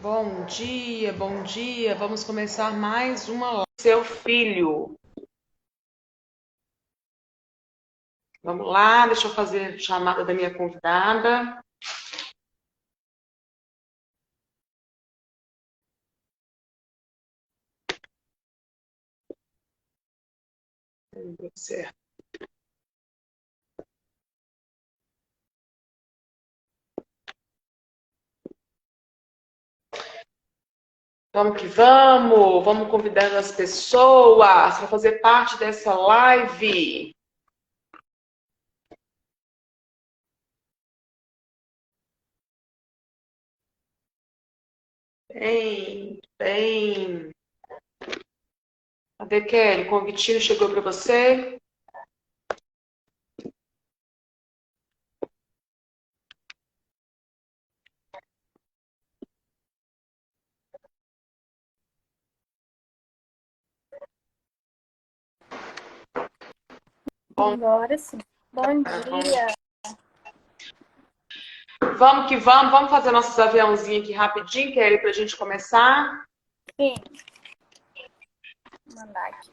Bom dia, bom dia. Vamos começar mais uma live. Seu filho. Vamos lá, deixa eu fazer a chamada da minha convidada. Certo. Vamos que vamos, vamos convidando as pessoas para fazer parte dessa live. Bem, bem. Cadê, Kelly? O convitinho chegou para você? Bom, Agora sim. Bom dia. vamos que vamos. Vamos fazer nossos aviãozinhos aqui rapidinho, Kelly, para a gente começar. Sim. Vou mandar aqui.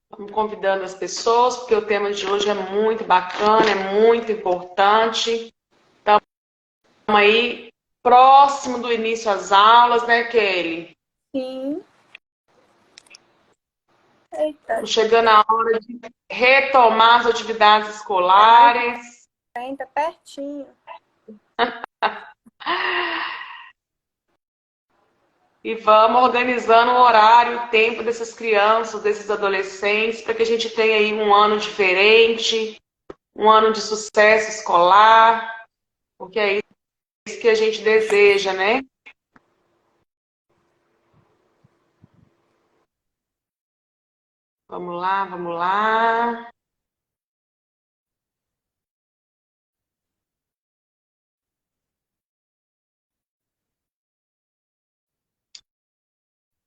Vamos convidando as pessoas, porque o tema de hoje é muito bacana, é muito importante. Estamos aí próximo do início das aulas, né, Kelly? Sim. Eita, Estamos chegando a hora de retomar as atividades escolares. tá pertinho. E vamos organizando o horário, o tempo dessas crianças, desses adolescentes, para que a gente tenha aí um ano diferente, um ano de sucesso escolar, porque é isso que a gente deseja, né? Vamos lá, vamos lá.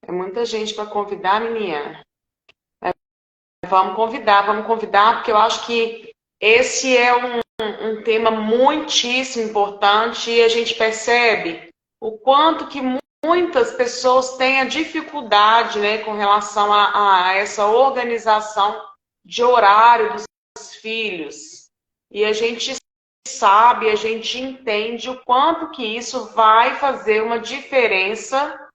É muita gente para convidar, menina. Vamos convidar, porque eu acho que esse é um tema muitíssimo importante e a gente percebe o quanto que muitas pessoas têm a dificuldade, né, com relação a essa organização de horário dos filhos. E a gente sabe, a gente entende o quanto que isso vai fazer uma diferença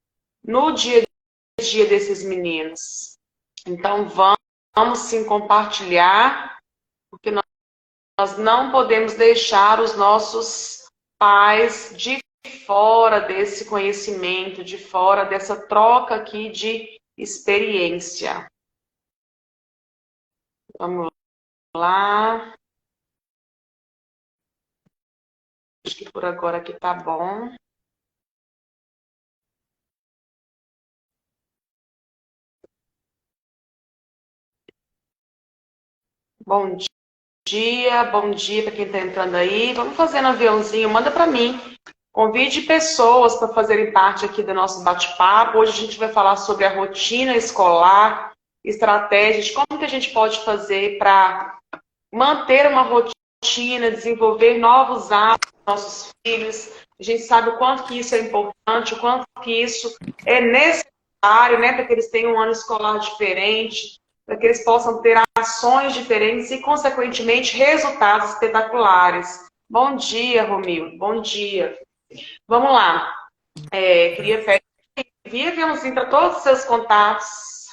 no dia a dia desses meninos. Então, vamos sim compartilhar, porque nós não podemos deixar os nossos pais de fora desse conhecimento, de fora dessa troca aqui de experiência. Vamos lá. Acho que por agora aqui tá bom. Bom dia para quem está entrando aí. Vamos fazendo aviãozinho, manda para mim. Convide pessoas para fazerem parte aqui do nosso bate-papo. Hoje a gente vai falar sobre a rotina escolar, estratégias, como que a gente pode fazer para manter uma rotina, desenvolver novos hábitos para nossos filhos. A gente sabe o quanto que isso é importante, o quanto que isso é necessário, né, para que eles tenham um ano escolar diferente, para que eles possam ter ações diferentes e, consequentemente, resultados espetaculares. Bom dia, Romildo. Bom dia. Vamos lá. Queria pedir envie para todos os seus contatos.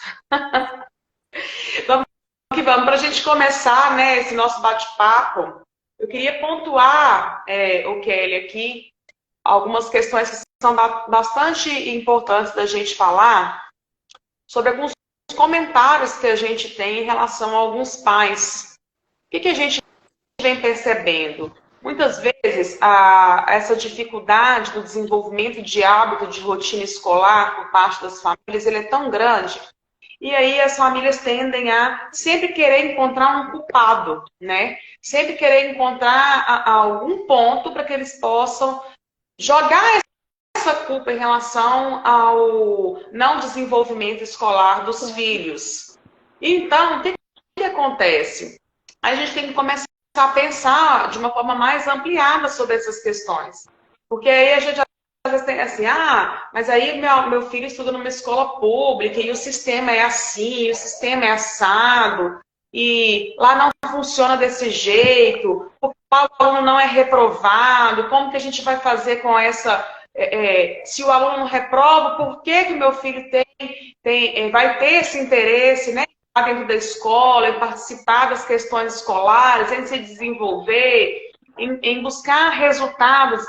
Vamos que vamos. Para a gente começar, né, esse nosso bate-papo, eu queria pontuar, o Kelly, aqui, algumas questões que são bastante importantes da gente falar sobre alguns comentários que a gente tem em relação a alguns pais. O que a gente vem percebendo? Muitas vezes, essa dificuldade do desenvolvimento de hábito de rotina escolar por parte das famílias, ele é tão grande. E aí as famílias tendem a sempre querer encontrar um culpado, né? Sempre querer encontrar algum ponto para que eles possam jogar essa culpa em relação ao não desenvolvimento escolar dos filhos. Então, o que que acontece? Aí a gente tem que começar a pensar de uma forma mais ampliada sobre essas questões. Porque aí a gente às vezes tem assim, mas aí meu filho estuda numa escola pública e o sistema é assim, o sistema é assado, e lá não funciona desse jeito, o aluno não é reprovado, como que a gente vai fazer com essa... se o aluno não reprova, por que que o meu filho vai ter esse interesse, né, dentro da escola, em participar das questões escolares, em se desenvolver, em buscar resultados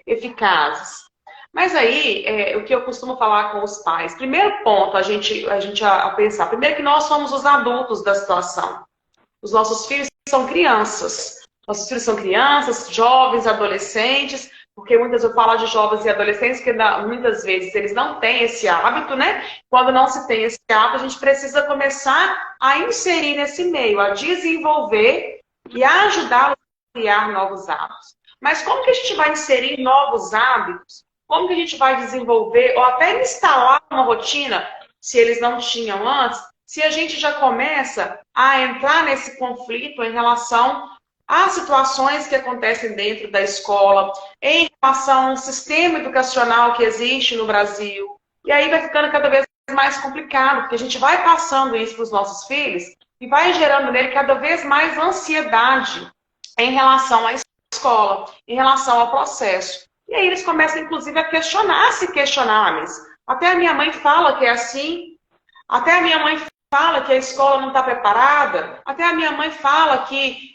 eficazes. Mas aí, o que eu costumo falar com os pais, primeiro ponto a pensar, primeiro que nós somos os adultos da situação. Os nossos filhos são crianças. Nossos filhos são crianças, jovens, adolescentes, porque muitas vezes eu falo de jovens e adolescentes, que muitas vezes eles não têm esse hábito, né? Quando não se tem esse hábito, a gente precisa começar a inserir nesse meio, a desenvolver e a ajudar a criar novos hábitos. Mas como que a gente vai inserir novos hábitos? Como que a gente vai desenvolver ou até instalar uma rotina, se eles não tinham antes, se a gente já começa a entrar nesse conflito em relação às situações que acontecem dentro da escola, em relação ao sistema educacional que existe no Brasil. E aí vai ficando cada vez mais complicado, porque a gente vai passando isso para os nossos filhos e vai gerando nele cada vez mais ansiedade em relação à escola, em relação ao processo. E aí eles começam, inclusive, a se questionar, mas até a minha mãe fala que é assim, até a minha mãe fala que a escola não está preparada, até a minha mãe fala que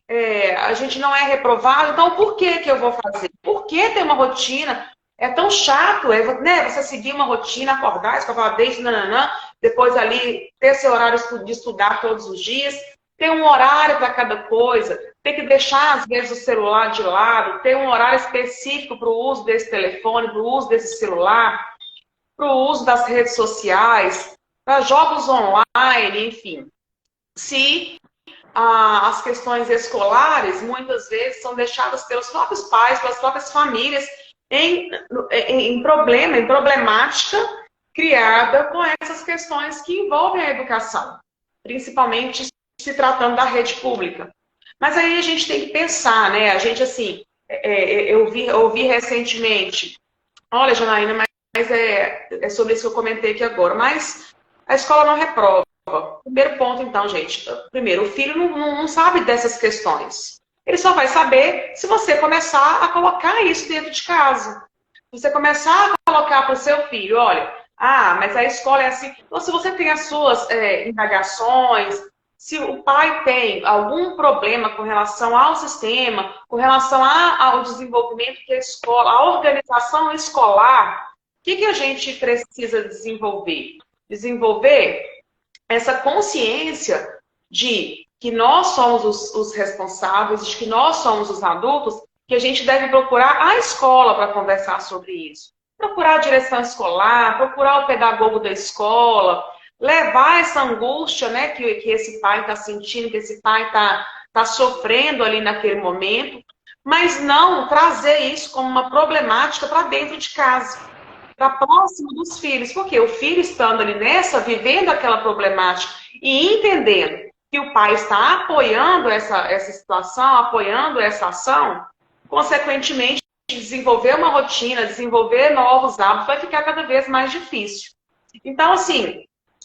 a gente não é reprovado, então por que eu vou fazer? Por que ter uma rotina? É tão chato, né, você seguir uma rotina, acordar, escovar dente, nananã, depois ali ter seu horário de estudar todos os dias, ter um horário para cada coisa, ter que deixar, às vezes, o celular de lado, ter um horário específico para o uso desse telefone, para o uso desse celular, para o uso das redes sociais, para jogos online, enfim. Se as questões escolares, muitas vezes, são deixadas pelos próprios pais, pelas próprias famílias, em problemática criada com essas questões que envolvem a educação, principalmente se tratando da rede pública. Mas aí a gente tem que pensar, né? A gente, assim, eu ouvi recentemente, olha, Janaína, mas é sobre isso que eu comentei aqui agora, mas a escola não reprova. Primeiro ponto, então, gente. Primeiro, o filho não sabe dessas questões. Ele só vai saber se você começar a colocar isso dentro de casa. Se você começar a colocar para o seu filho, olha, mas a escola é assim. Então, se você tem as suas indagações, se o pai tem algum problema com relação ao sistema, com relação ao desenvolvimento que a escola, a organização escolar, o que a gente precisa desenvolver? Desenvolver essa consciência de que nós somos os responsáveis, de que nós somos os adultos, que a gente deve procurar a escola para conversar sobre isso. Procurar a direção escolar, procurar o pedagogo da escola, levar essa angústia, né, que esse pai está sentindo, que esse pai está sofrendo ali naquele momento, mas não trazer isso como uma problemática para dentro de casa, para próximo dos filhos, porque o filho estando ali vivendo aquela problemática e entendendo que o pai está apoiando essa situação, apoiando essa ação, consequentemente, desenvolver uma rotina, desenvolver novos hábitos vai ficar cada vez mais difícil. Então, assim,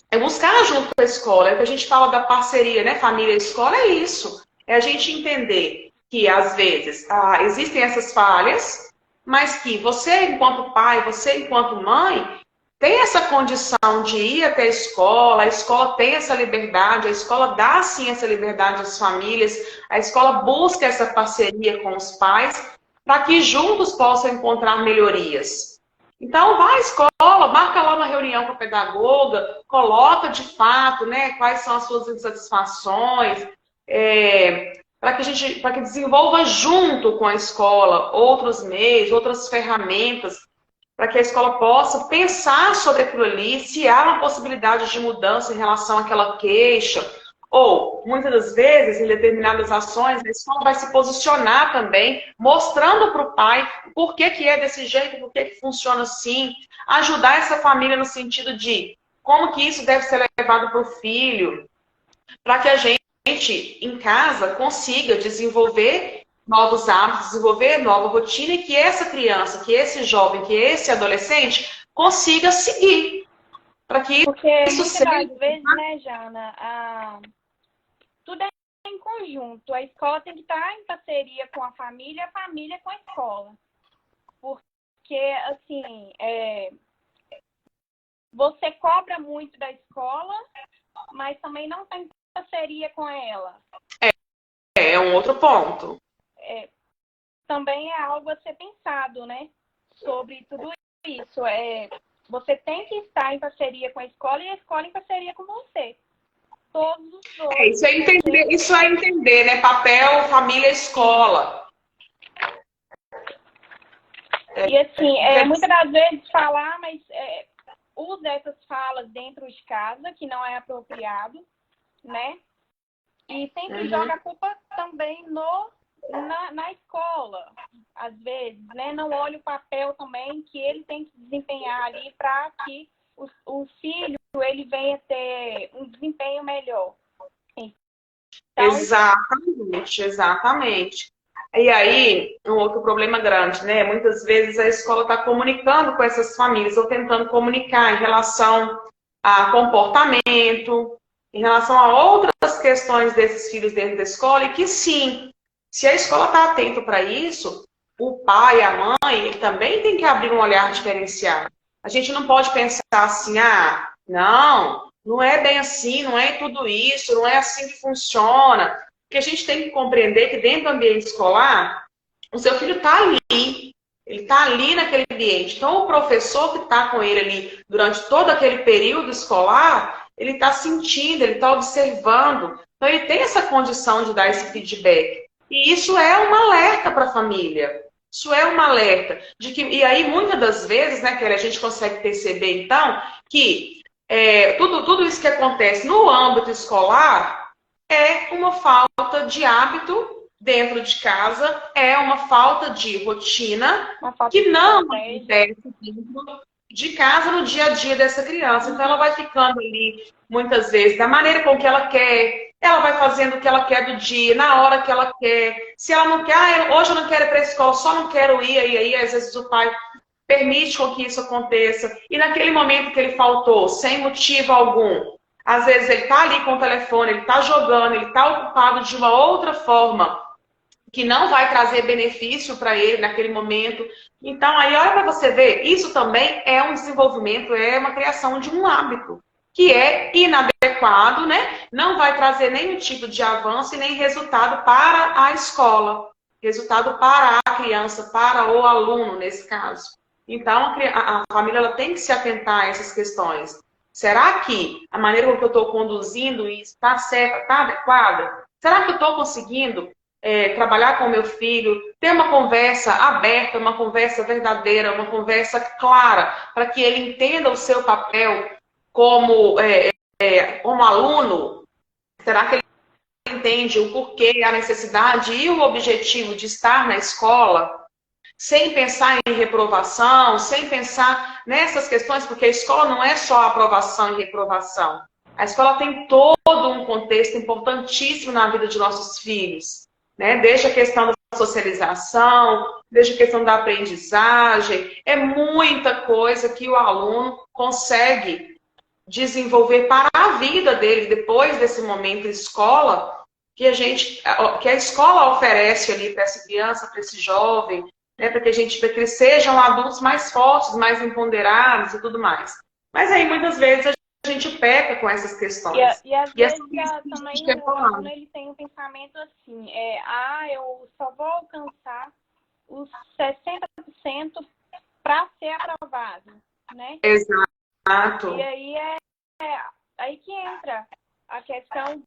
é buscar junto com a escola, é o que a gente fala da parceria, né? Família e escola é isso. É a gente entender que, às vezes, existem essas falhas, mas que você, enquanto pai, você, enquanto mãe, tem essa condição de ir até a escola tem essa liberdade, a escola dá, sim, essa liberdade às famílias, a escola busca essa parceria com os pais, para que juntos possam encontrar melhorias. Então, vai à escola, marca lá uma reunião com a pedagoga, coloca de fato, né, quais são as suas insatisfações, para que desenvolva junto com a escola outros meios, outras ferramentas, para que a escola possa pensar sobre aquilo ali, se há uma possibilidade de mudança em relação àquela queixa, ou, muitas das vezes, em determinadas ações, a escola vai se posicionar também, mostrando para o pai por que é desse jeito, por que funciona assim, ajudar essa família no sentido de como que isso deve ser levado para o filho, para que a gente em casa consiga desenvolver novos hábitos, desenvolver nova rotina e que essa criança, que esse jovem, que esse adolescente consiga seguir. Para que Porque isso muitas seja... das vezes, né, Jana, tudo é em conjunto. A escola tem que estar em parceria com a família com a escola. Porque, assim, você cobra muito da escola, mas também não tem parceria com ela. É um outro ponto. Também é algo a ser pensado, né? Sobre tudo isso. Você tem que estar em parceria com a escola e a escola em parceria com você. Todos os dois. Isso é entender, né? Papel, família, escola. E assim, muitas das vezes falar, mas usa essas falas dentro de casa, que não é apropriado, né? E sempre joga a culpa também na escola, às vezes, né? Não olha o papel também que ele tem que desempenhar ali para que o filho ele venha ter um desempenho melhor. Então, Exatamente. E aí, um outro problema grande, né? Muitas vezes a escola está comunicando com essas famílias, ou tentando comunicar em relação a comportamento, em relação a outras questões desses filhos dentro da escola, e que sim, se a escola está atenta para isso, o pai, a mãe, ele também tem que abrir um olhar diferenciado. A gente não pode pensar assim, não é bem assim, não é tudo isso, não é assim que funciona. Porque a gente tem que compreender que dentro do ambiente escolar, o seu filho está ali. Ele está ali naquele ambiente. Então, o professor que está com ele ali durante todo aquele período escolar, ele está sentindo, ele está observando. Então, ele tem essa condição de dar esse feedback. E isso é um alerta para a família. Isso é um alerta. E aí, muitas das vezes, né, Kelly, a gente consegue perceber, então, que tudo isso que acontece no âmbito escolar é uma falta de hábito dentro de casa, é uma falta de rotina que não acontece dentro de casa no dia a dia dessa criança. Então ela vai ficando ali, muitas vezes, da maneira com que ela quer, ela vai fazendo o que ela quer do dia, na hora que ela quer. Se ela não quer, hoje eu não quero ir para a escola, só não quero ir, aí às vezes o pai permite com que isso aconteça. E naquele momento que ele faltou, sem motivo algum, às vezes ele está ali com o telefone, ele está jogando, ele está ocupado de uma outra forma que não vai trazer benefício para ele naquele momento. Então, aí olha para você ver, isso também é um desenvolvimento, é uma criação de um hábito que é inadequado, né? Não vai trazer nenhum tipo de avanço e nem resultado para a escola, resultado para a criança, para o aluno, nesse caso. Então, a família ela tem que se atentar a essas questões. Será que a maneira como eu estou conduzindo isso está certa, está adequada? Será que eu estou conseguindo trabalhar com o meu filho, ter uma conversa aberta, uma conversa verdadeira, uma conversa clara, para que ele entenda o seu papel como aluno? Será que ele entende o porquê, a necessidade e o objetivo de estar na escola? Sem pensar em reprovação, sem pensar nessas questões, porque a escola não é só aprovação e reprovação. A escola tem todo um contexto importantíssimo na vida de nossos filhos, né? Desde a questão da socialização, desde a questão da aprendizagem, é muita coisa que o aluno consegue desenvolver para a vida dele depois desse momento escola, que a escola oferece ali para essa criança, para esse jovem, né, para que eles sejam adultos mais fortes, mais empoderados e tudo mais. Mas aí, muitas vezes, a gente peca com essas questões. E às vezes também o aluno ele tem um pensamento assim, eu só vou alcançar os 60% para ser aprovado, né? Exato. E aí aí que entra a questão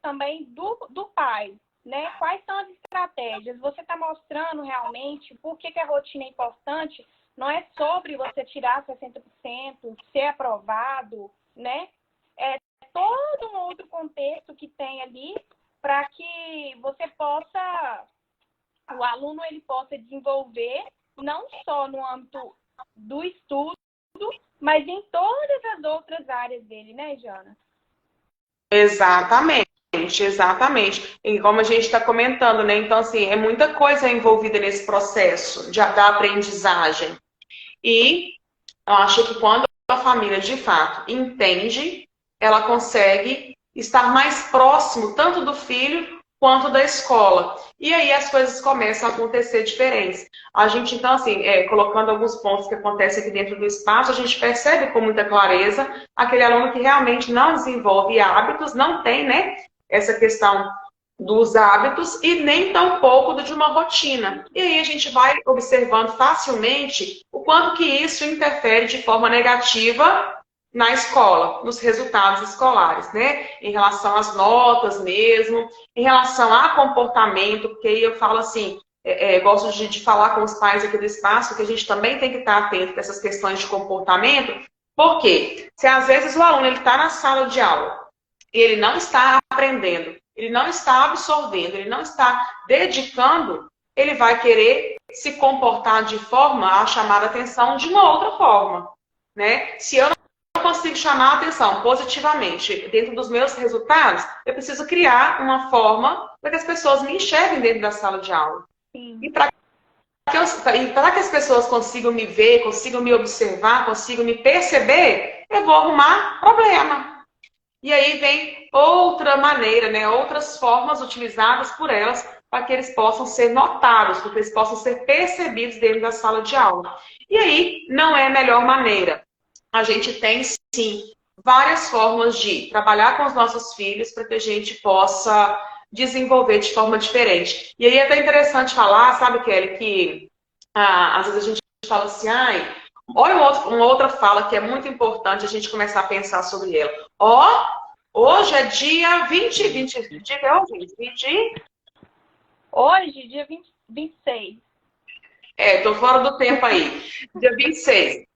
também do pai, né? Quais são as estratégias? Você está mostrando realmente por que a rotina é importante? Não é sobre você tirar 60%, ser aprovado, né? É todo um outro contexto que tem ali para que você o aluno ele possa desenvolver não só no âmbito do estudo, mas em todas as outras áreas dele, né, Jana? Exatamente. exatamente. E como a gente está comentando, né? Então, assim, é muita coisa envolvida nesse processo da aprendizagem. E eu acho que quando a família, de fato, entende, ela consegue estar mais próximo tanto do filho quanto da escola. E aí as coisas começam a acontecer diferentes. A gente, então, assim, colocando alguns pontos que acontecem aqui dentro do espaço, a gente percebe com muita clareza aquele aluno que realmente não desenvolve hábitos, não tem, né, essa questão dos hábitos e nem tampouco de uma rotina. E aí a gente vai observando facilmente o quanto que isso interfere de forma negativa na escola, nos resultados escolares, né? Em relação às notas mesmo, em relação a comportamento, porque aí eu falo assim, gosto de falar com os pais aqui do espaço que a gente também tem que estar atento a essas questões de comportamento, porque se às vezes o aluno está na sala de aula e ele não está aprendendo, ele não está absorvendo, ele não está dedicando, ele vai querer se comportar de forma a chamar a atenção de uma outra forma, né? Se eu não consigo chamar a atenção positivamente dentro dos meus resultados, eu preciso criar uma forma para que as pessoas me enxerguem dentro da sala de aula. Sim. E para que as pessoas consigam me ver, consigam me observar, consigam me perceber, eu vou arrumar problema. E aí vem outra maneira, né? Outras formas utilizadas por elas para que eles possam ser notados, para que eles possam ser percebidos dentro da sala de aula. E aí não é a melhor maneira. A gente tem, sim, várias formas de trabalhar com os nossos filhos para que a gente possa desenvolver de forma diferente. E aí é até interessante falar, sabe, Kelly, que às vezes a gente fala assim, olha uma outra fala que é muito importante a gente começar a pensar sobre ela. Hoje é dia 20, dia que é hoje? 20? Hoje, dia 26. Tô fora do tempo aí. Dia 26.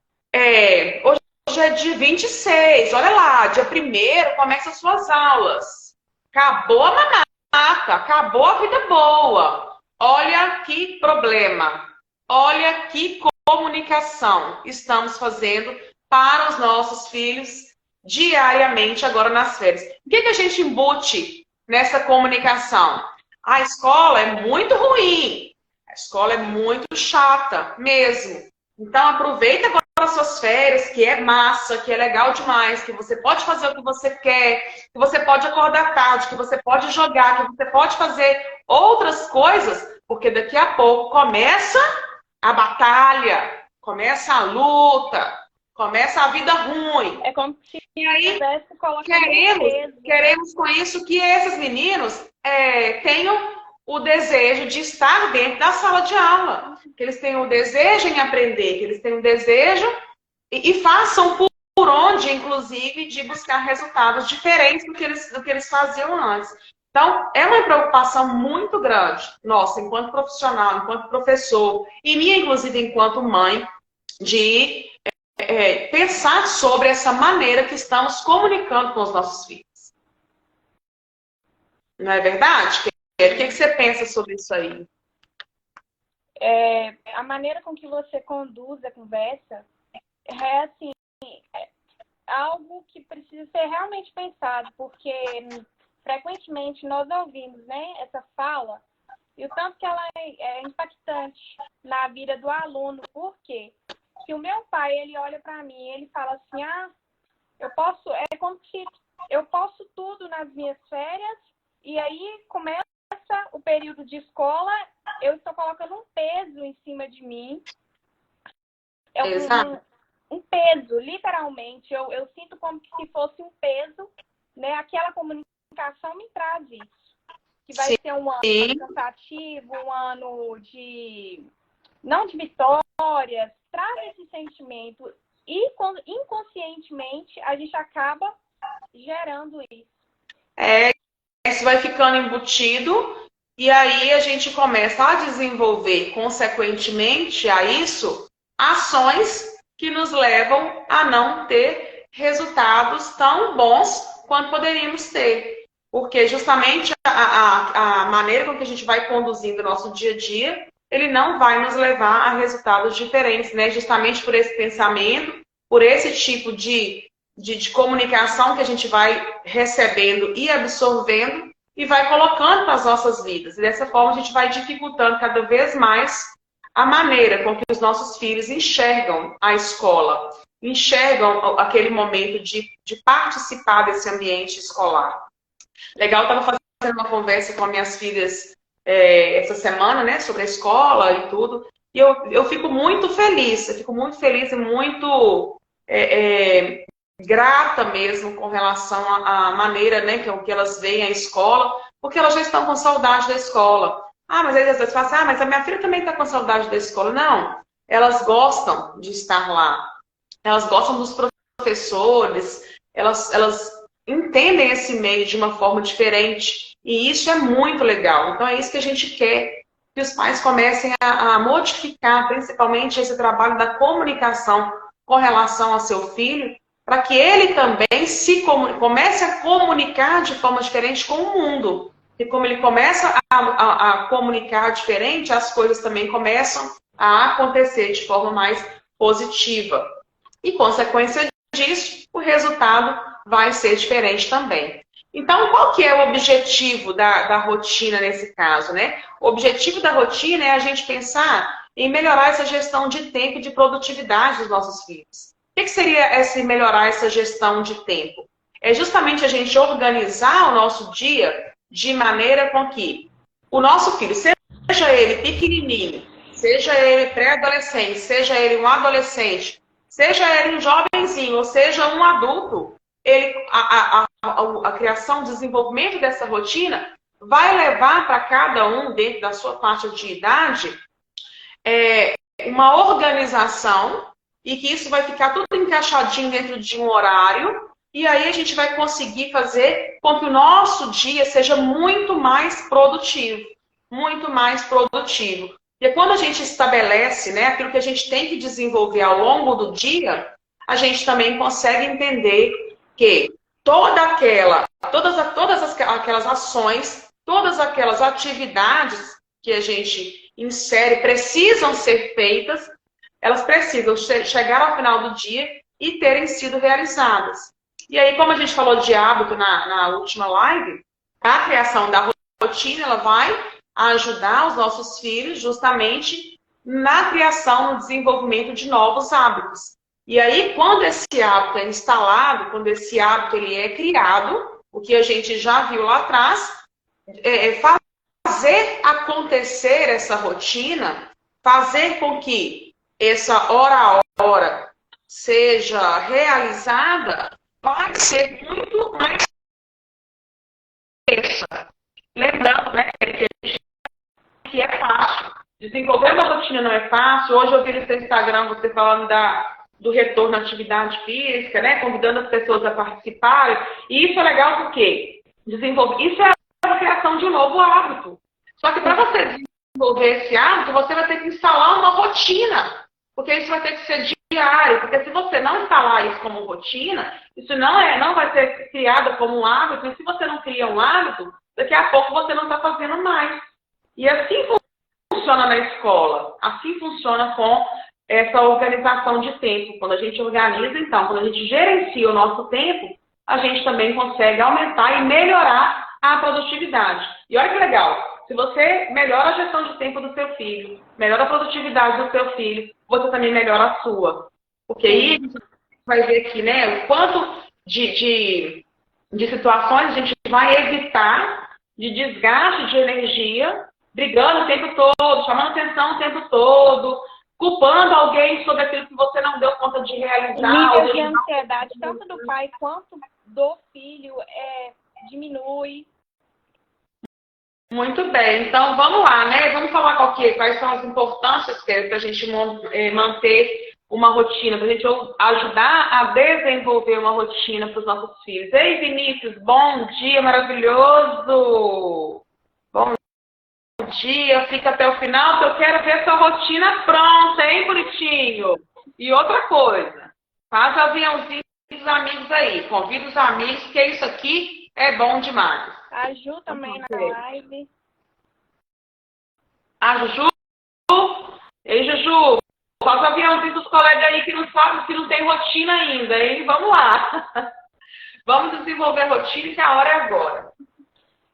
Hoje é dia 26. Olha lá, dia 1º começa as suas aulas. Acabou a mamata, acabou a vida boa. Olha que problema. Olha que comunicação estamos fazendo para os nossos filhos diariamente agora nas férias. O que a gente embute nessa comunicação? A escola é muito ruim, a escola é muito chata mesmo. Então aproveita agora as suas férias, que é massa, que é legal demais, que você pode fazer o que você quer, que você pode acordar tarde, que você pode jogar, que você pode fazer outras coisas, porque daqui a pouco começa a batalha, começa a luta, começa a vida ruim. É como se e aí queremos com isso que esses meninos tenham o desejo de estar dentro da sala de aula, que eles tenham o desejo em aprender, que eles tenham o desejo e façam por onde, inclusive, de buscar resultados diferentes do que eles faziam antes. Então, é uma preocupação muito grande, nossa, enquanto profissional, enquanto professor, e minha, inclusive, enquanto mãe, de pensar sobre essa maneira que estamos comunicando com os nossos filhos. Não é verdade? O que você pensa sobre isso aí? A maneira com que você conduz a conversa é assim, algo que precisa ser realmente pensado, porque frequentemente nós ouvimos, né, essa fala e o tanto que ela é impactante na vida do aluno. Por quê? Se o meu pai, ele olha para mim e ele fala assim, é como se eu posso tudo nas minhas férias, e aí começa o período de escola, eu estou colocando um peso em cima de mim. Um peso, literalmente. Eu sinto como se fosse um peso, né? Aquela comunicação me traz isso. Que vai ser um ano cansativo, um ano não de vitórias, traz esse sentimento. E inconscientemente a gente acaba gerando isso. Isso vai ficando embutido e aí a gente começa a desenvolver, consequentemente a isso, ações que nos levam a não ter resultados tão bons quanto poderíamos ter. Porque justamente a maneira com que a gente vai conduzindo o nosso dia a dia, ele não vai nos levar a resultados diferentes, né? Justamente por esse pensamento, por esse tipo de comunicação que a gente vai recebendo e absorvendo, e vai colocando nas nossas vidas. E dessa forma a gente vai dificultando cada vez mais a maneira com que os nossos filhos enxergam a escola, enxergam aquele momento de participar desse ambiente escolar. Legal, eu estava fazendo uma conversa com as minhas filhas essa semana, né, sobre a escola e tudo, e eu fico muito feliz, e muito grata mesmo com relação à maneira, né, que elas veem a escola, porque elas já estão com saudade da escola. Ah, mas aí às vezes fala assim, mas a minha filha também está com saudade da escola. Não, elas gostam de estar lá, elas gostam dos professores, elas entendem esse meio de uma forma diferente, e isso é muito legal. Então é isso que a gente quer, que os pais comecem a modificar, principalmente esse trabalho da comunicação com relação ao seu filho, para que ele também comece a comunicar de forma diferente com o mundo. E como ele começa a comunicar diferente, as coisas também começam a acontecer de forma mais positiva. E, consequência disso, o resultado vai ser diferente também. Então, qual que é o objetivo da rotina nesse caso, né? O objetivo da rotina é a gente pensar em melhorar essa gestão de tempo e de produtividade dos nossos filhos. O que seria melhorar essa gestão de tempo? É justamente a gente organizar o nosso dia de maneira com que o nosso filho, seja ele pequenininho, seja ele pré-adolescente, seja ele um adolescente, seja ele um jovenzinho, ou seja um adulto, a criação, o desenvolvimento dessa rotina vai levar para cada um, dentro da sua faixa de idade, uma organização, e que isso vai ficar tudo encaixadinho dentro de um horário, e aí a gente vai conseguir fazer com que o nosso dia seja muito mais produtivo. Muito mais produtivo. E quando a gente estabelece, né, aquilo que a gente tem que desenvolver ao longo do dia, a gente também consegue entender que todas aquelas ações, todas aquelas atividades que a gente insere precisam ser feitas, elas precisam chegar ao final do dia e terem sido realizadas. E aí, como a gente falou de hábito na última live, a criação da rotina, ela vai ajudar os nossos filhos justamente na criação, no desenvolvimento de novos hábitos. E aí, quando esse hábito é instalado, quando esse hábito ele é criado, o que a gente já viu lá atrás, fazer acontecer essa rotina, fazer com que essa hora a hora seja realizada, vai ser muito mais intensa. Lembrando, né, que é fácil. Desenvolver uma rotina não é fácil. Hoje eu vi no seu Instagram você falando do retorno à atividade física, né, convidando as pessoas a participarem. E isso é legal porque isso é a criação de um novo hábito. Só que para você desenvolver esse hábito, você vai ter que instalar uma rotina. Porque isso vai ter que ser diário, porque se você não instalar isso como rotina, isso não vai ser criado como um hábito, e se você não cria um hábito, daqui a pouco você não está fazendo mais. E assim funciona na escola, assim funciona com essa organização de tempo. Quando a gente organiza, então, quando a gente gerencia o nosso tempo, a gente também consegue aumentar e melhorar a produtividade. E olha que legal, se você melhora a gestão de tempo do seu filho, melhora a produtividade do seu filho, você também melhora a sua. Porque aí a gente vai ver aqui, né, o quanto de situações a gente vai evitar de desgaste de energia, brigando o tempo todo, chamando atenção o tempo todo, culpando alguém sobre aquilo que você não deu conta de realizar. O nível de ansiedade, tanto do pai quanto do filho, diminui. Muito bem, então vamos lá, né? Vamos falar quais são as importâncias para a gente manter uma rotina, para a gente ajudar a desenvolver uma rotina para os nossos filhos. Ei, Vinícius, bom dia, maravilhoso! Bom dia, fica até o final, que eu quero ver sua rotina pronta, hein, bonitinho? E outra coisa, faz aviãozinho dos amigos aí, convida os amigos, que isso aqui é bom demais. A Ju também na live. A Juju? Ei, Juju, faz o aviãozinho dos colegas aí que não sabem, que não tem rotina ainda, hein? Vamos lá. Vamos desenvolver a rotina, que a hora é agora.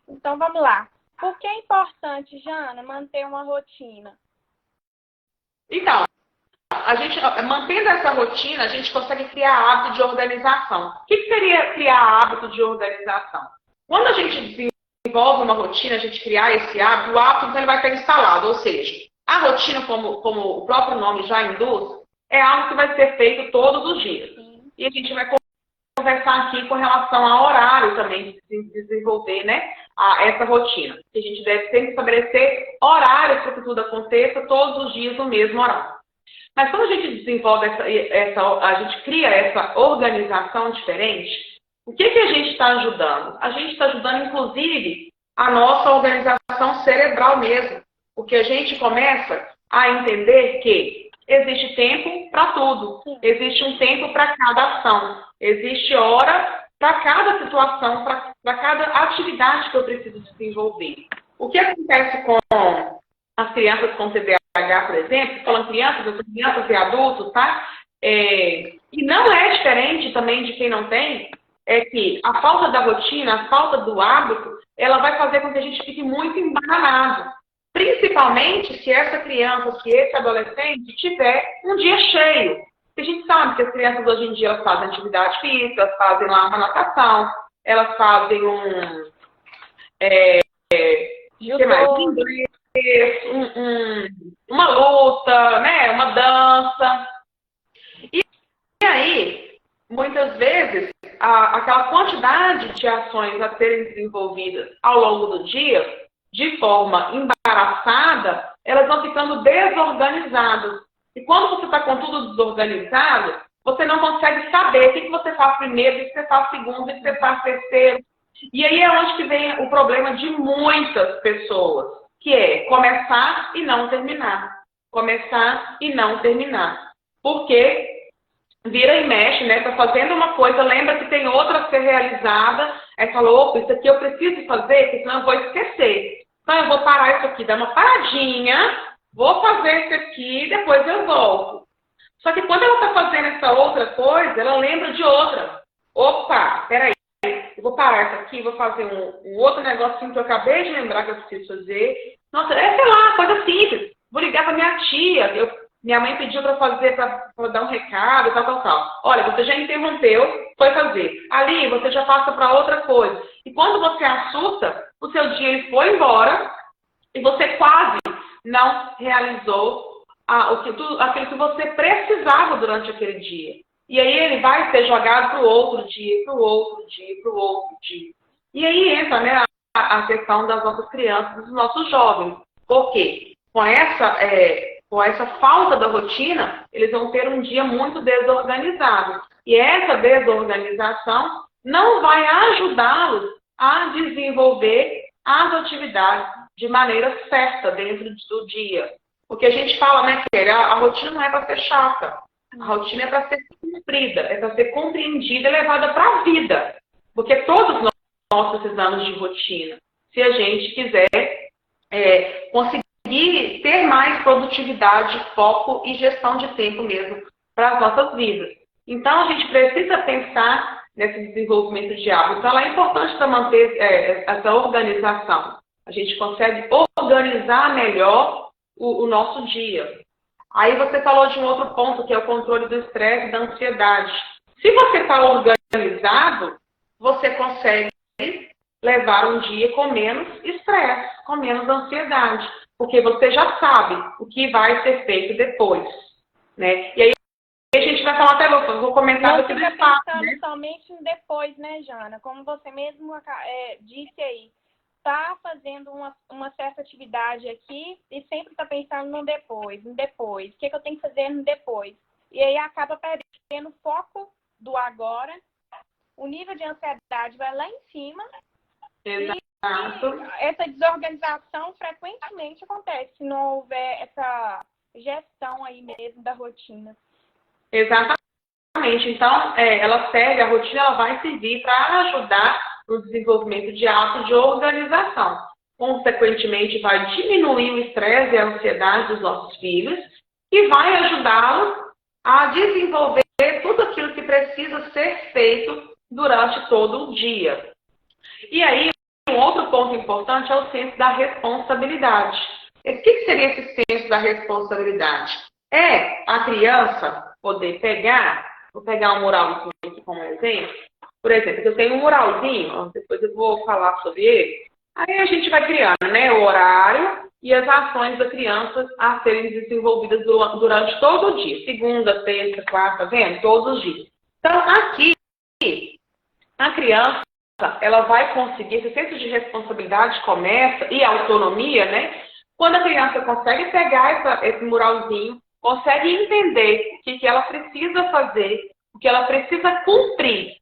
Então, vamos lá. Por que é importante, Jana, manter uma rotina? Então, a gente, mantendo essa rotina, a gente consegue criar hábito de organização. O que seria criar hábito de organização? Quando a gente desenvolve uma rotina, a gente criar esse hábito, o hábito então, ele vai estar instalado. Ou seja, a rotina, como o próprio nome já induz, é algo que vai ser feito todos os dias. Sim. E a gente vai conversar aqui com relação ao horário também de desenvolver, né, essa rotina. A gente deve sempre estabelecer horários para que tudo aconteça todos os dias no mesmo horário. Mas quando a gente desenvolve a gente cria essa organização diferente, o que a gente está ajudando? A gente está ajudando, inclusive, a nossa organização cerebral mesmo. Porque a gente começa a entender que existe tempo para tudo. Existe um tempo para cada ação. Existe hora para cada situação, para cada atividade que eu preciso desenvolver. O que acontece com as crianças com TDAH, por exemplo, falando crianças e adultos, tá? E não é diferente também de quem não tem, é que a falta da rotina, a falta do hábito, ela vai fazer com que a gente fique muito embananado. Principalmente se essa criança, se esse adolescente tiver um dia cheio. A gente sabe que as crianças hoje em dia elas fazem atividade física, elas fazem lá uma natação, elas fazem uma luta, né, uma dança. E aí, muitas vezes, aquela quantidade de ações a serem desenvolvidas ao longo do dia, de forma embaraçada, elas vão ficando desorganizadas. E quando você está com tudo desorganizado, você não consegue saber o que você faz primeiro, o que você faz segundo, o que você faz terceiro. E aí é onde que vem o problema de muitas pessoas, que é começar e não terminar. Começar e não terminar. Porque vira e mexe, né? Está fazendo uma coisa, lembra que tem outra a ser realizada, aí falou, opa, isso aqui eu preciso fazer, porque senão eu vou esquecer. Então eu vou parar isso aqui, dar uma paradinha, vou fazer isso aqui e depois eu volto. Só que quando ela está fazendo essa outra coisa, ela lembra de outra. Opa, peraí, eu vou parar isso aqui, vou fazer um outro negocinho que eu acabei de lembrar que eu preciso fazer. Nossa, sei lá, coisa simples. Vou ligar para minha tia, minha mãe pediu para fazer, para dar um recado, tal. Olha, você já interrompeu, foi fazer. Ali, você já passa para outra coisa. E quando você assusta, o seu dia ele foi embora e você quase não realizou aquilo que você precisava durante aquele dia. E aí ele vai ser jogado para o outro dia, para o outro dia, para o outro dia. E aí entra, né, a questão das nossas crianças, dos nossos jovens. Por quê? Com essa falta da rotina, eles vão ter um dia muito desorganizado. E essa desorganização não vai ajudá-los a desenvolver as atividades de maneira certa dentro do dia. Porque a gente fala, né, que a rotina não é para ser chata. A rotina é para ser cumprida, é para ser compreendida e levada para a vida. Porque todos nós precisamos de rotina. Se a gente quiser conseguir ter mais produtividade, foco e gestão de tempo mesmo para as nossas vidas. Então, a gente precisa pensar nesse desenvolvimento de hábitos. Então, é importante para manter essa organização. A gente consegue organizar melhor o nosso dia. Aí você falou de um outro ponto, que é o controle do estresse e da ansiedade. Se você está organizado, você consegue levar um dia com menos estresse, com menos ansiedade. Porque você já sabe o que vai ser feito depois. Né? E aí a gente vai falar até, vou comentar aqui do espaço, né? Somente no depois, né, Jana? Como você mesmo disse aí. Está fazendo uma certa atividade aqui e sempre está pensando no depois. O que eu tenho que fazer no depois? E aí acaba perdendo o foco do agora, o nível de ansiedade vai lá em cima. Exato. E essa desorganização frequentemente acontece se não houver essa gestão aí mesmo da rotina. Exatamente. Então, a rotina ela vai servir para ajudar no desenvolvimento de hábitos de organização. Consequentemente, vai diminuir o estresse e a ansiedade dos nossos filhos e vai ajudá-los a desenvolver tudo aquilo que precisa ser feito durante todo o dia. E aí, um outro ponto importante é o senso da responsabilidade. O que seria esse senso da responsabilidade? É a criança poder pegar, vou pegar um muralzinho aqui como exemplo. Por exemplo, eu tenho um muralzinho, depois eu vou falar sobre ele. Aí a gente vai criando, né, o horário e as ações da criança a serem desenvolvidas durante todo o dia. Segunda, terça, quarta, vendo? Todos os dias. Então, aqui, a criança, ela vai conseguir, esse senso de responsabilidade começa, e autonomia, né? Quando a criança consegue pegar esse muralzinho, consegue entender o que ela precisa fazer, o que ela precisa cumprir.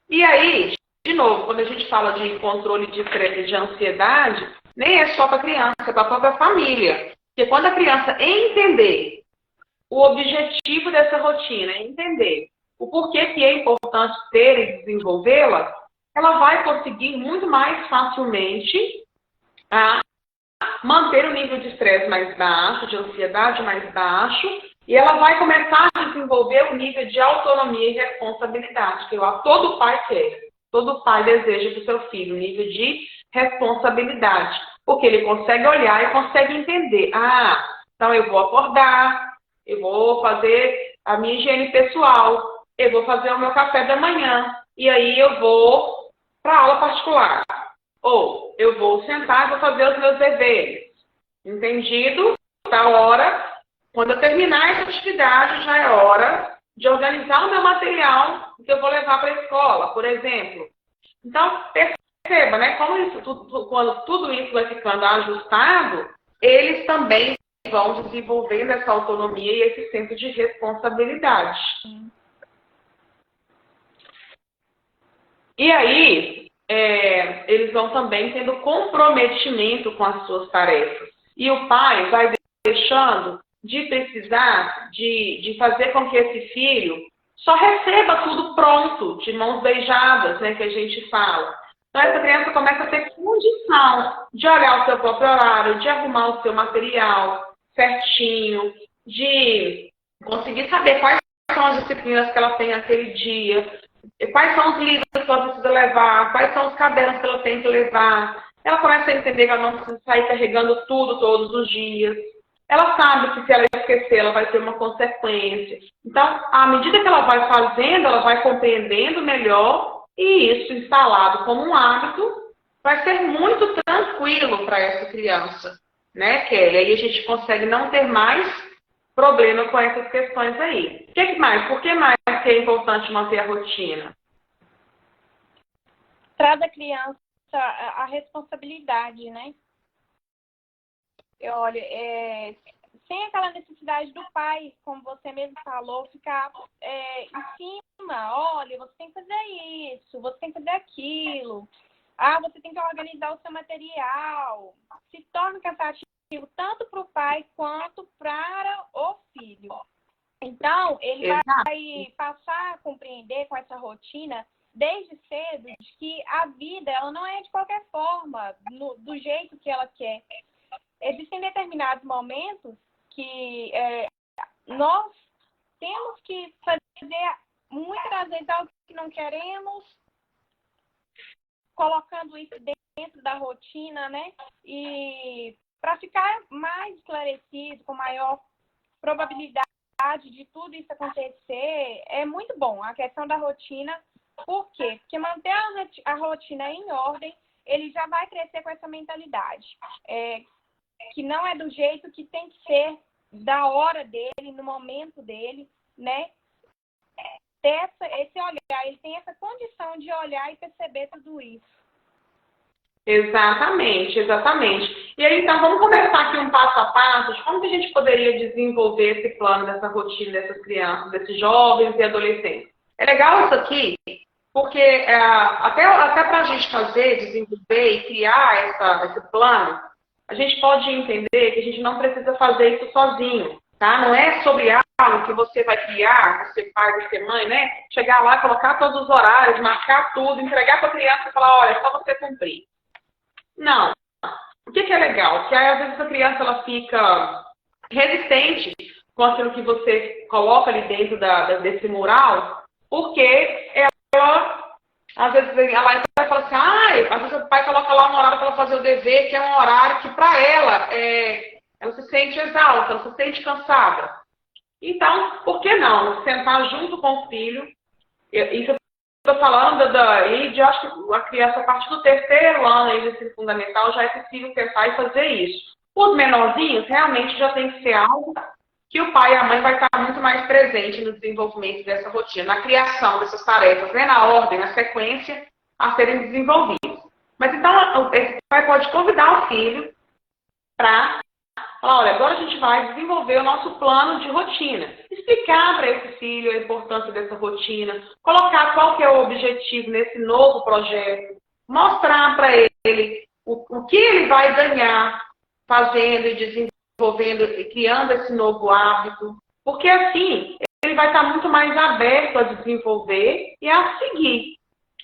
E aí, de novo, quando a gente fala de controle de estresse e de ansiedade, nem é só para a criança, é para a própria família. Porque quando a criança entender o objetivo dessa rotina, entender o porquê que é importante ter e desenvolvê-la, ela vai conseguir muito mais facilmente manter o nível de estresse mais baixo, de ansiedade mais baixo, e ela vai começar a desenvolver o nível de autonomia e responsabilidade, que todo pai quer, todo pai deseja para o seu filho, o nível de responsabilidade, porque ele consegue olhar e consegue entender, então eu vou acordar, eu vou fazer a minha higiene pessoal, eu vou fazer o meu café da manhã, e aí eu vou para a aula particular. Ou eu vou sentar e vou fazer os meus deveres. Entendido? Da hora. Quando eu terminar essa atividade, já é hora de organizar o meu material que eu vou levar para a escola, por exemplo. Então, perceba, né? Quando tudo isso vai ficando ajustado, eles também vão desenvolvendo essa autonomia e esse senso de responsabilidade. E aí, eles vão também tendo comprometimento com as suas tarefas. E o pai vai deixando de precisar de fazer com que esse filho só receba tudo pronto, de mãos beijadas, né, que a gente fala. Então, essa criança começa a ter condição de olhar o seu próprio horário, de arrumar o seu material certinho, de conseguir saber quais são as disciplinas que ela tem naquele dia, quais são os livros que ela precisa levar, quais são os cadernos que ela tem que levar. Ela começa a entender que ela não precisa sair carregando tudo todos os dias. Ela sabe que se ela esquecer, ela vai ter uma consequência. Então, à medida que ela vai fazendo, ela vai compreendendo melhor, e isso instalado como um hábito, vai ser muito tranquilo para essa criança, né, Kelly? Aí a gente consegue não ter mais problema com essas questões aí. O que mais? Por que mais que é importante manter a rotina? Traz a criança a responsabilidade, né? Olha, sem aquela necessidade do pai, como você mesmo falou, ficar em cima. Olha, você tem que fazer isso, você tem que fazer aquilo. Você tem que organizar o seu material. Se torna cansativo tanto para o pai quanto para o filho. Então, ele vai passar a compreender com essa rotina desde cedo de que a vida ela não é de qualquer forma, do jeito que ela quer. Existem determinados momentos que nós temos que fazer muitas das vezes algo que não queremos, colocando isso dentro da rotina, né? E para ficar mais esclarecido, com maior probabilidade de tudo isso acontecer, é muito bom a questão da rotina. Por quê? Porque manter a rotina em ordem, ele já vai crescer com essa mentalidade. Que não é do jeito que tem que ser, da hora dele, no momento dele, né? Esse olhar, ele tem essa condição de olhar e perceber tudo isso. Exatamente, exatamente. E aí, então, vamos conversar aqui um passo a passo de como que a gente poderia desenvolver esse plano dessa rotina dessas crianças, desses jovens e adolescentes. É legal isso aqui, porque até para a gente fazer, desenvolver e criar esse plano, a gente pode entender que a gente não precisa fazer isso sozinho, tá? Não é sobre algo que você vai criar, você pai, você mãe, né? Chegar lá, colocar todos os horários, marcar tudo, entregar para a criança e falar, olha, é só você cumprir. Não. O que é legal? Que aí, às vezes, a criança ela fica resistente com aquilo que você coloca ali dentro desse mural, porque ela, às vezes, ela vai falar fala assim, às vezes o pai coloca lá um horário para ela fazer o dever, que é um horário que para ela, ela se sente exausta, ela se sente cansada. Então, por que não sentar junto com o filho? Isso eu estou falando de acho que a criança, a partir do terceiro ano aí do ensino fundamental, já é possível tentar e fazer isso. Os menorzinhos, realmente já tem que ser algo que o pai e a mãe vai estar muito mais presente no desenvolvimento dessa rotina, na criação dessas tarefas, né, na ordem, na sequência a serem desenvolvidas. Mas então, esse pai pode convidar o filho para falar, olha, agora a gente vai desenvolver o nosso plano de rotina. Explicar para esse filho a importância dessa rotina, colocar qual que é o objetivo nesse novo projeto, mostrar para ele o que ele vai ganhar fazendo e desenvolvendo e criando esse novo hábito. Porque assim, ele vai estar muito mais aberto a desenvolver e a seguir.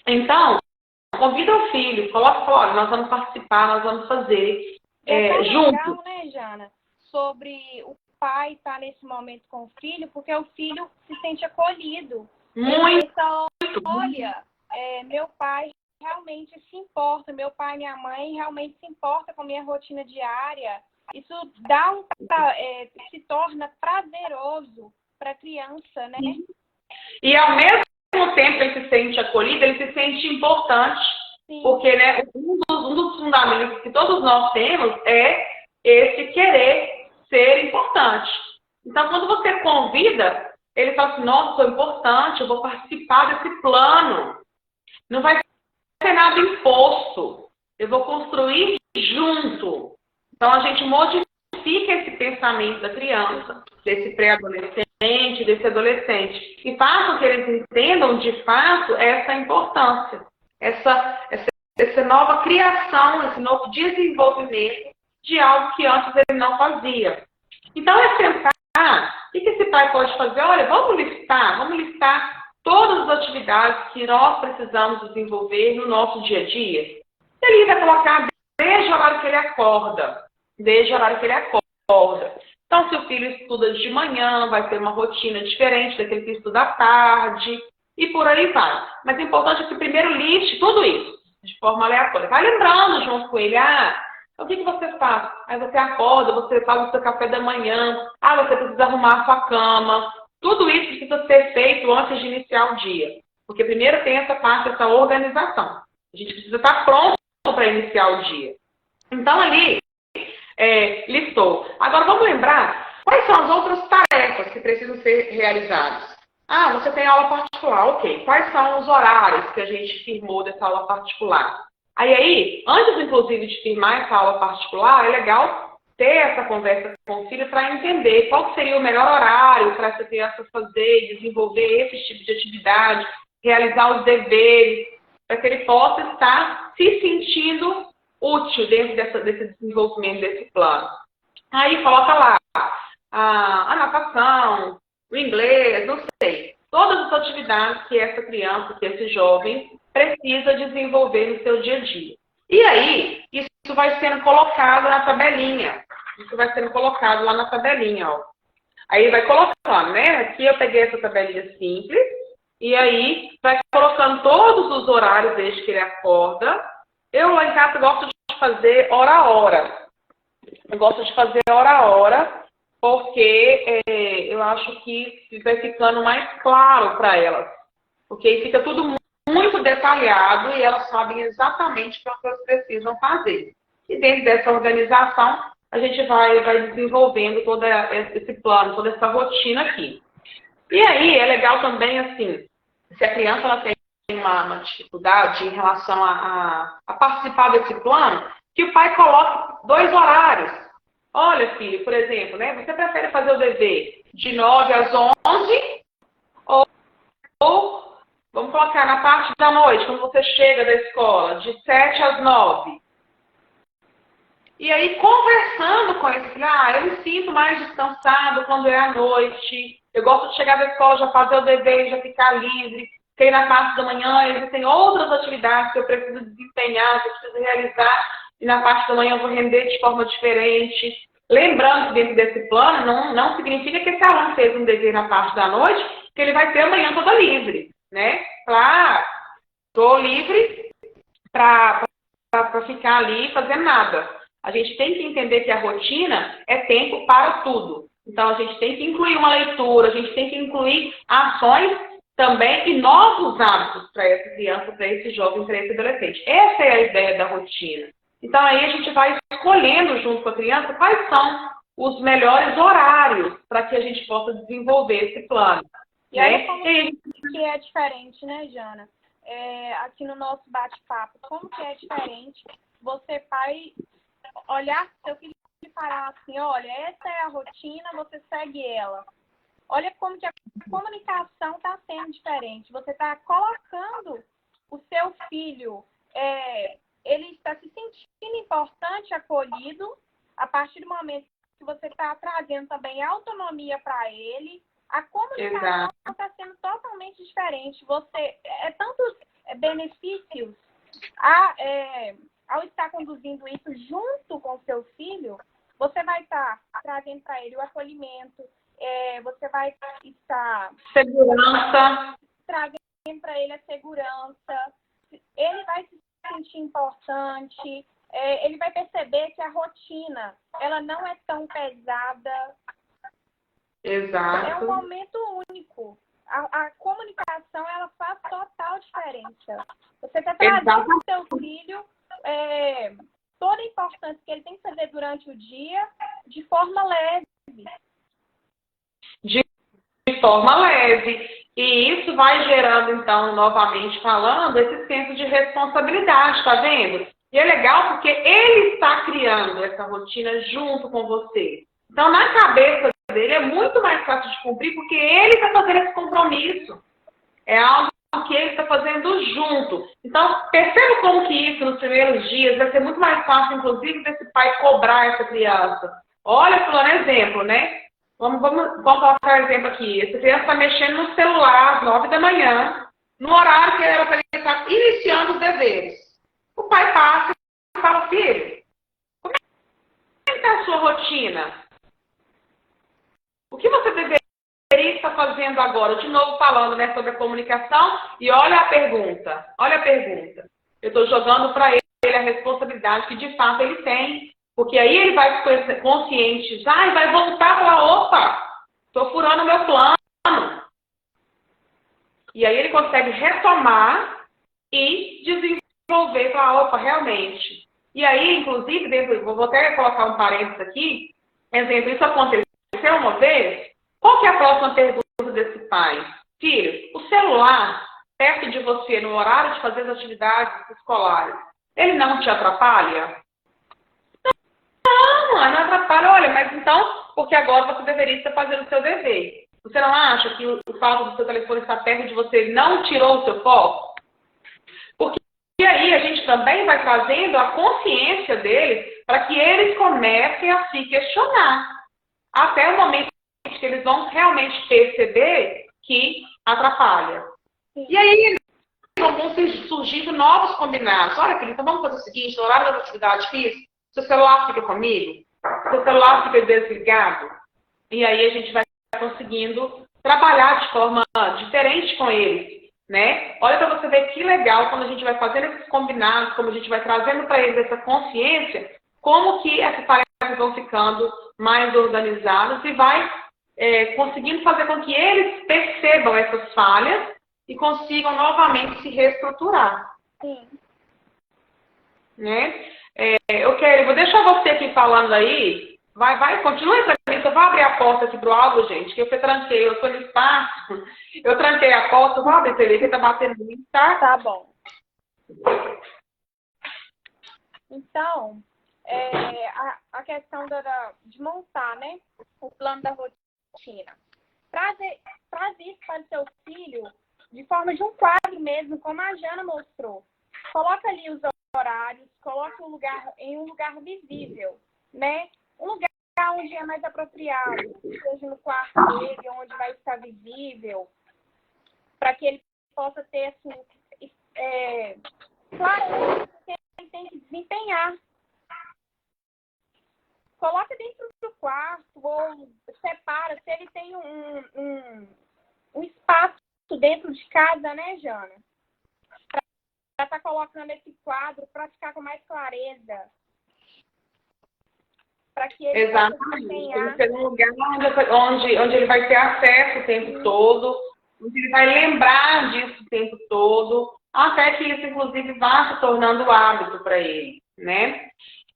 Então, convida o filho, coloca e fala, olha, nós vamos participar, nós vamos fazer junto. Legal, né, Jana? Sobre o pai estar nesse momento com o filho, porque o filho se sente acolhido. Muito. Olha, meu pai realmente se importa, meu pai e minha mãe realmente se importam com a minha rotina diária. Isso se torna prazeroso para a criança, né? E ao mesmo tempo ele se sente acolhido, ele se sente importante. Sim. Porque, né, um dos fundamentos que todos nós temos é esse querer ser importante. Então, quando você convida, ele fala assim, nossa, sou importante, eu vou participar desse plano. Não vai ser nada imposto. Eu vou construir junto. Então, a gente modifica esse pensamento da criança, desse pré-adolescente, desse adolescente, e faz com que eles entendam, de fato, essa importância, essa nova criação, esse novo desenvolvimento de algo que antes ele não fazia. Então, é sentar, o que esse pai pode fazer? Olha, vamos listar todas as atividades que nós precisamos desenvolver no nosso dia a dia. E ele vai colocar desde o horário que ele acorda. Então, se o filho estuda de manhã, vai ter uma rotina diferente daquele que estuda à tarde, e por aí vai. Mas o importante é que primeiro liste tudo isso, de forma aleatória. Vai lembrando junto com ele, o que você faz? Aí você acorda, você faz o seu café da manhã, você precisa arrumar a sua cama. Tudo isso precisa ser feito antes de iniciar o dia. Porque primeiro tem essa parte, essa organização. A gente precisa estar pronto para iniciar o dia. Então, ali, listou. Agora, vamos lembrar quais são as outras tarefas que precisam ser realizadas. Você tem aula particular, ok. Quais são os horários que a gente firmou dessa aula particular? Aí, antes, inclusive, de firmar essa aula particular, é legal ter essa conversa com o filho para entender qual seria o melhor horário para essa criança fazer, desenvolver esse tipo de atividade, realizar os deveres, para que ele possa estar se sentindo útil dentro desse desenvolvimento desse plano. Aí, coloca lá a natação, o inglês, não sei. Todas as atividades que essa criança, que esse jovem precisa desenvolver no seu dia a dia. E aí, isso vai sendo colocado na tabelinha. Isso vai sendo colocado lá na tabelinha, ó. Aí vai colocando, né? Aqui eu peguei essa tabelinha simples. E aí, vai colocando todos os horários desde que ele acorda. Eu lá em casa gosto de fazer hora a hora. Eu gosto de fazer hora a hora, porque eu acho que vai ficando mais claro para elas. Porque aí fica tudo muito detalhado e elas sabem exatamente o que elas precisam fazer. E dentro dessa organização, a gente vai desenvolvendo todo esse plano, toda essa rotina aqui. E aí, é legal também, assim, se a criança ela tem uma dificuldade em relação a participar desse plano, que o pai coloque 2 horários. Olha, filho, por exemplo, né? Você prefere fazer o dever de 9 às 11 ou vamos colocar na parte da noite, quando você chega da escola, de 7 às 9. E aí, conversando com esse filho, eu me sinto mais descansado quando é à noite. Eu gosto de chegar da escola, já fazer o dever, já ficar livre. Porque na parte da manhã existem outras atividades que eu preciso desempenhar, que eu preciso realizar. E na parte da manhã eu vou render de forma diferente. Lembrando que dentro desse plano, não significa que esse aluno fez um dever na parte da noite, que ele vai ter a manhã toda livre, né? Claro, estou livre para ficar ali fazendo nada. A gente tem que entender que a rotina é tempo para tudo. Então, a gente tem que incluir uma leitura, a gente tem que incluir ações também e novos hábitos para essa criança, para esse jovem, para esse adolescente. Essa é a ideia da rotina. Então, aí a gente vai escolhendo junto com a criança quais são os melhores horários para que a gente possa desenvolver esse plano. E olha como que é diferente, né, Jana? Aqui no nosso bate-papo, como que é diferente você vai olhar seu filho e falar assim, olha, essa é a rotina, você segue ela. Olha como que a comunicação está sendo diferente. Você está colocando o seu filho, ele está se sentindo importante, acolhido, a partir do momento que você está trazendo também autonomia para ele. A comunicação está sendo totalmente diferente. Você tantos benefícios ao estar conduzindo isso junto com o seu filho, você vai estar trazendo para ele o acolhimento, você vai estar trazendo para ele a segurança, ele vai se sentir importante, ele vai perceber que a rotina ela não é tão pesada. Exato. É um momento único. A comunicação ela faz total diferença. Você está trazendo para o seu filho toda a importância que ele tem que fazer durante o dia de forma leve. De forma leve. E isso vai gerando, então, novamente falando, esse senso de responsabilidade, tá vendo? E é legal porque ele está criando essa rotina junto com você. Então, na cabeça dele é muito mais fácil de cumprir porque ele está fazendo esse compromisso. É algo que ele está fazendo junto. Então, perceba como que isso, nos primeiros dias, vai ser muito mais fácil, inclusive, desse pai cobrar essa criança. Olha, por exemplo, né? Vamos colocar um exemplo aqui. Essa criança está mexendo no celular às 9 da manhã, no horário que era para ele estar iniciando os deveres. O pai passa e fala, filho, como é que está a sua rotina? O que você deveria estar fazendo agora? De novo falando, né, sobre a comunicação. E olha a pergunta. Olha a pergunta. Eu estou jogando para ele a responsabilidade que de fato ele tem. Porque aí ele vai se conscientizar e vai voltar e falar, opa, estou furando o meu plano. E aí ele consegue retomar e desenvolver e falar, opa, realmente. E aí, inclusive, vou até colocar um parênteses aqui, exemplo, isso aconteceu uma vez, qual que é a próxima pergunta desse pai? Filho, o celular perto de você no horário de fazer as atividades escolares, ele não te atrapalha? Não atrapalha. Olha, mas então, porque agora você deveria estar fazendo o seu dever. Você não acha que o fato do seu telefone estar perto de você não tirou o seu foco? Porque aí a gente também vai fazendo a consciência deles para que eles comecem a se questionar. Até o momento que eles vão realmente perceber que atrapalha. E aí vão surgindo novos combinados. Olha, querido, então vamos fazer o seguinte, no horário da atividade física, seu celular fica comigo, seu celular fica desligado. E aí a gente vai conseguindo trabalhar de forma diferente com eles, né? Olha para você ver que legal quando a gente vai fazendo esses combinados, como a gente vai trazendo para eles essa consciência, como que essas tarefas vão ficando mais organizadas e vai conseguindo fazer com que eles percebam essas falhas e consigam novamente se reestruturar. Sim. Né? Vou deixar você aqui falando aí. Vai, continue para mim. Eu vou abrir a porta aqui pro Aldo, gente, que eu tranquei, eu estou no espaço. Eu tranquei a porta, eu vou abrir para ele, que ele tá batendo muito, tá? Tá bom. Então, a questão de montar, né, o plano da rotina. Traz isso para o seu filho de forma de um quadro mesmo, como a Jana mostrou. Coloca ali os horários, coloca em um lugar visível, né? Um lugar onde é mais apropriado, seja no quarto dele, onde vai estar visível, para que ele possa ter, assim, claro, que ele tem que desempenhar. Coloca dentro do quarto, ou separa, se ele tem um espaço dentro de casa, né, Jana? Para está colocando esse quadro para ficar com mais clareza. Para que ele Exatamente. Ele tem um lugar onde ele vai ter acesso o tempo todo, onde ele vai lembrar disso o tempo todo, até que isso, inclusive, vá se tornando hábito para ele, né?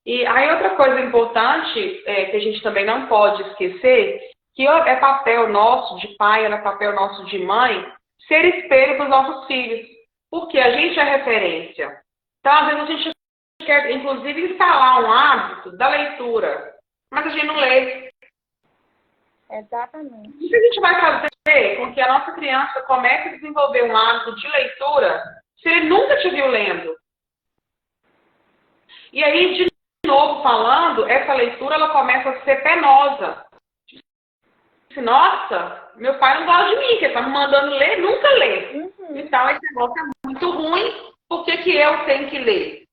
E aí outra coisa importante que a gente também não pode esquecer, que é papel nosso de pai, é papel nosso de mãe, ser espelho para os nossos filhos. Porque a gente é referência. Então, às vezes, a gente quer, inclusive, instalar um hábito da leitura, mas a gente não lê. Exatamente. O que a gente vai fazer com que a nossa criança comece a desenvolver um hábito de leitura se ele nunca te viu lendo? E aí, de novo falando, essa leitura ela começa a ser penosa. Nossa, meu pai não gosta de mim, que ele está me mandando ler, nunca lê. Então, esse negócio é muito ruim, por que eu tenho que ler?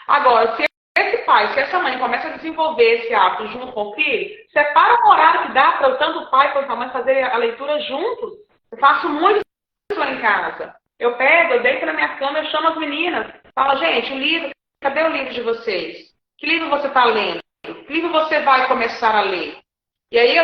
Agora, se esse pai, se essa mãe começa a desenvolver esse hábito junto com o filho, separa um horário que dá para tanto o pai quanto a mãe fazer a leitura juntos. Eu faço muito isso lá em casa. Eu deito na minha cama, eu chamo as meninas, falo, gente, o livro, cadê o livro de vocês? Que livro você está lendo? Que livro você vai começar a ler? E aí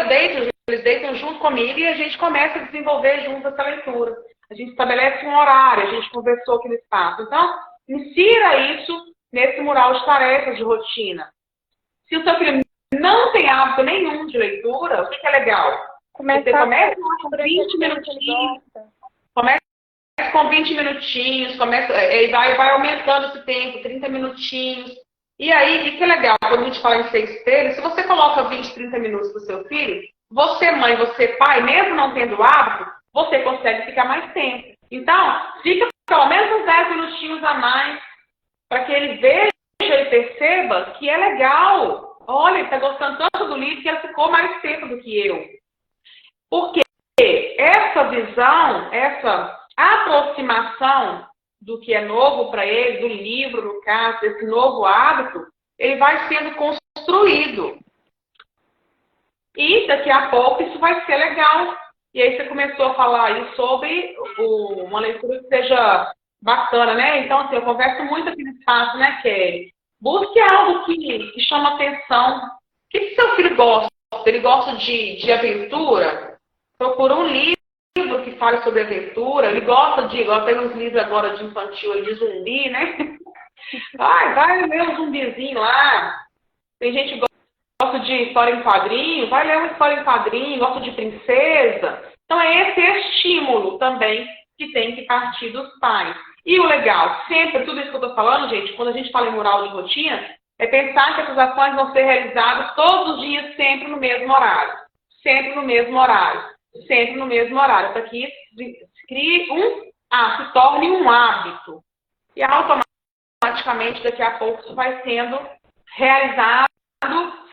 eles deitam junto comigo e a gente começa a desenvolver junto essa leitura. A gente estabelece um horário, a gente conversou aqui no espaço. Então, insira isso nesse mural de tarefas de rotina. Se o seu filho não tem hábito nenhum de leitura, o que é legal? Você começa com 20 minutinhos, começa com 20 minutinhos, e vai aumentando esse tempo, 30 minutinhos. E aí, o que é legal? Quando a gente fala em ser espelho, se você coloca 20, 30 minutos para o seu filho, você mãe, você pai, mesmo não tendo hábito, você consegue ficar mais tempo. Então, fica pelo menos uns 10 minutinhos a mais, para que ele veja e perceba que é legal. Olha, ele está gostando tanto do livro que ele ficou mais tempo do que eu. Porque essa visão, essa aproximação do que é novo para ele, do livro, no caso, desse novo hábito, ele vai sendo construído. E daqui a pouco isso vai ser legal. E aí você começou a falar aí sobre uma leitura que seja bacana, né? Então, assim, eu converso muito aqui no espaço, né, Kelly? Busque algo que chama atenção. O que seu filho gosta? Ele gosta de aventura? Procura um livro que fale sobre aventura. Ele gosta igual tem uns livros agora de infantil, de zumbi, né? Vai ler um zumbizinho lá. Tem gente que gosta de história em quadrinho, vai ler uma história em quadrinho, gosta de princesa. Então, é esse estímulo também que tem que partir dos pais. E o legal, sempre, tudo isso que eu estou falando, gente, quando a gente fala em mural de rotina, é pensar que essas ações vão ser realizadas todos os dias, sempre no mesmo horário. Sempre no mesmo horário. Sempre no mesmo horário. Para que isso se torne um hábito. E automaticamente, daqui a pouco, isso vai sendo realizado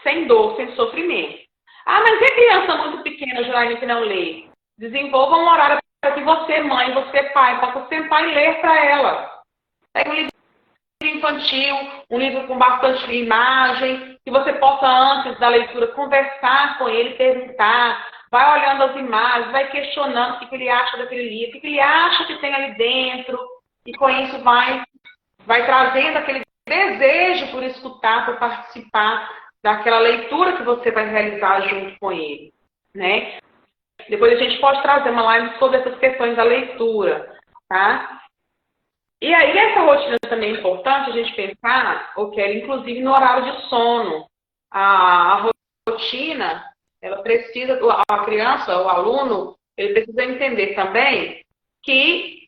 sem dor, sem sofrimento. Mas e a criança muito pequena, Julaine, que não lê? Desenvolva um horário para que você, mãe, você, pai, possa sentar e ler para ela. Pega um livro infantil, um livro com bastante imagem, que você possa, antes da leitura, conversar com ele, perguntar, vai olhando as imagens, vai questionando o que ele acha daquele livro, o que ele acha que tem ali dentro, e com isso vai trazendo aquele desejo por escutar, por participar daquela leitura que você vai realizar junto com ele, né? Depois a gente pode trazer uma live sobre essas questões da leitura, tá? E aí, essa rotina também é importante a gente pensar, inclusive no horário de sono. A rotina, ela precisa, a criança, o aluno, ele precisa entender também que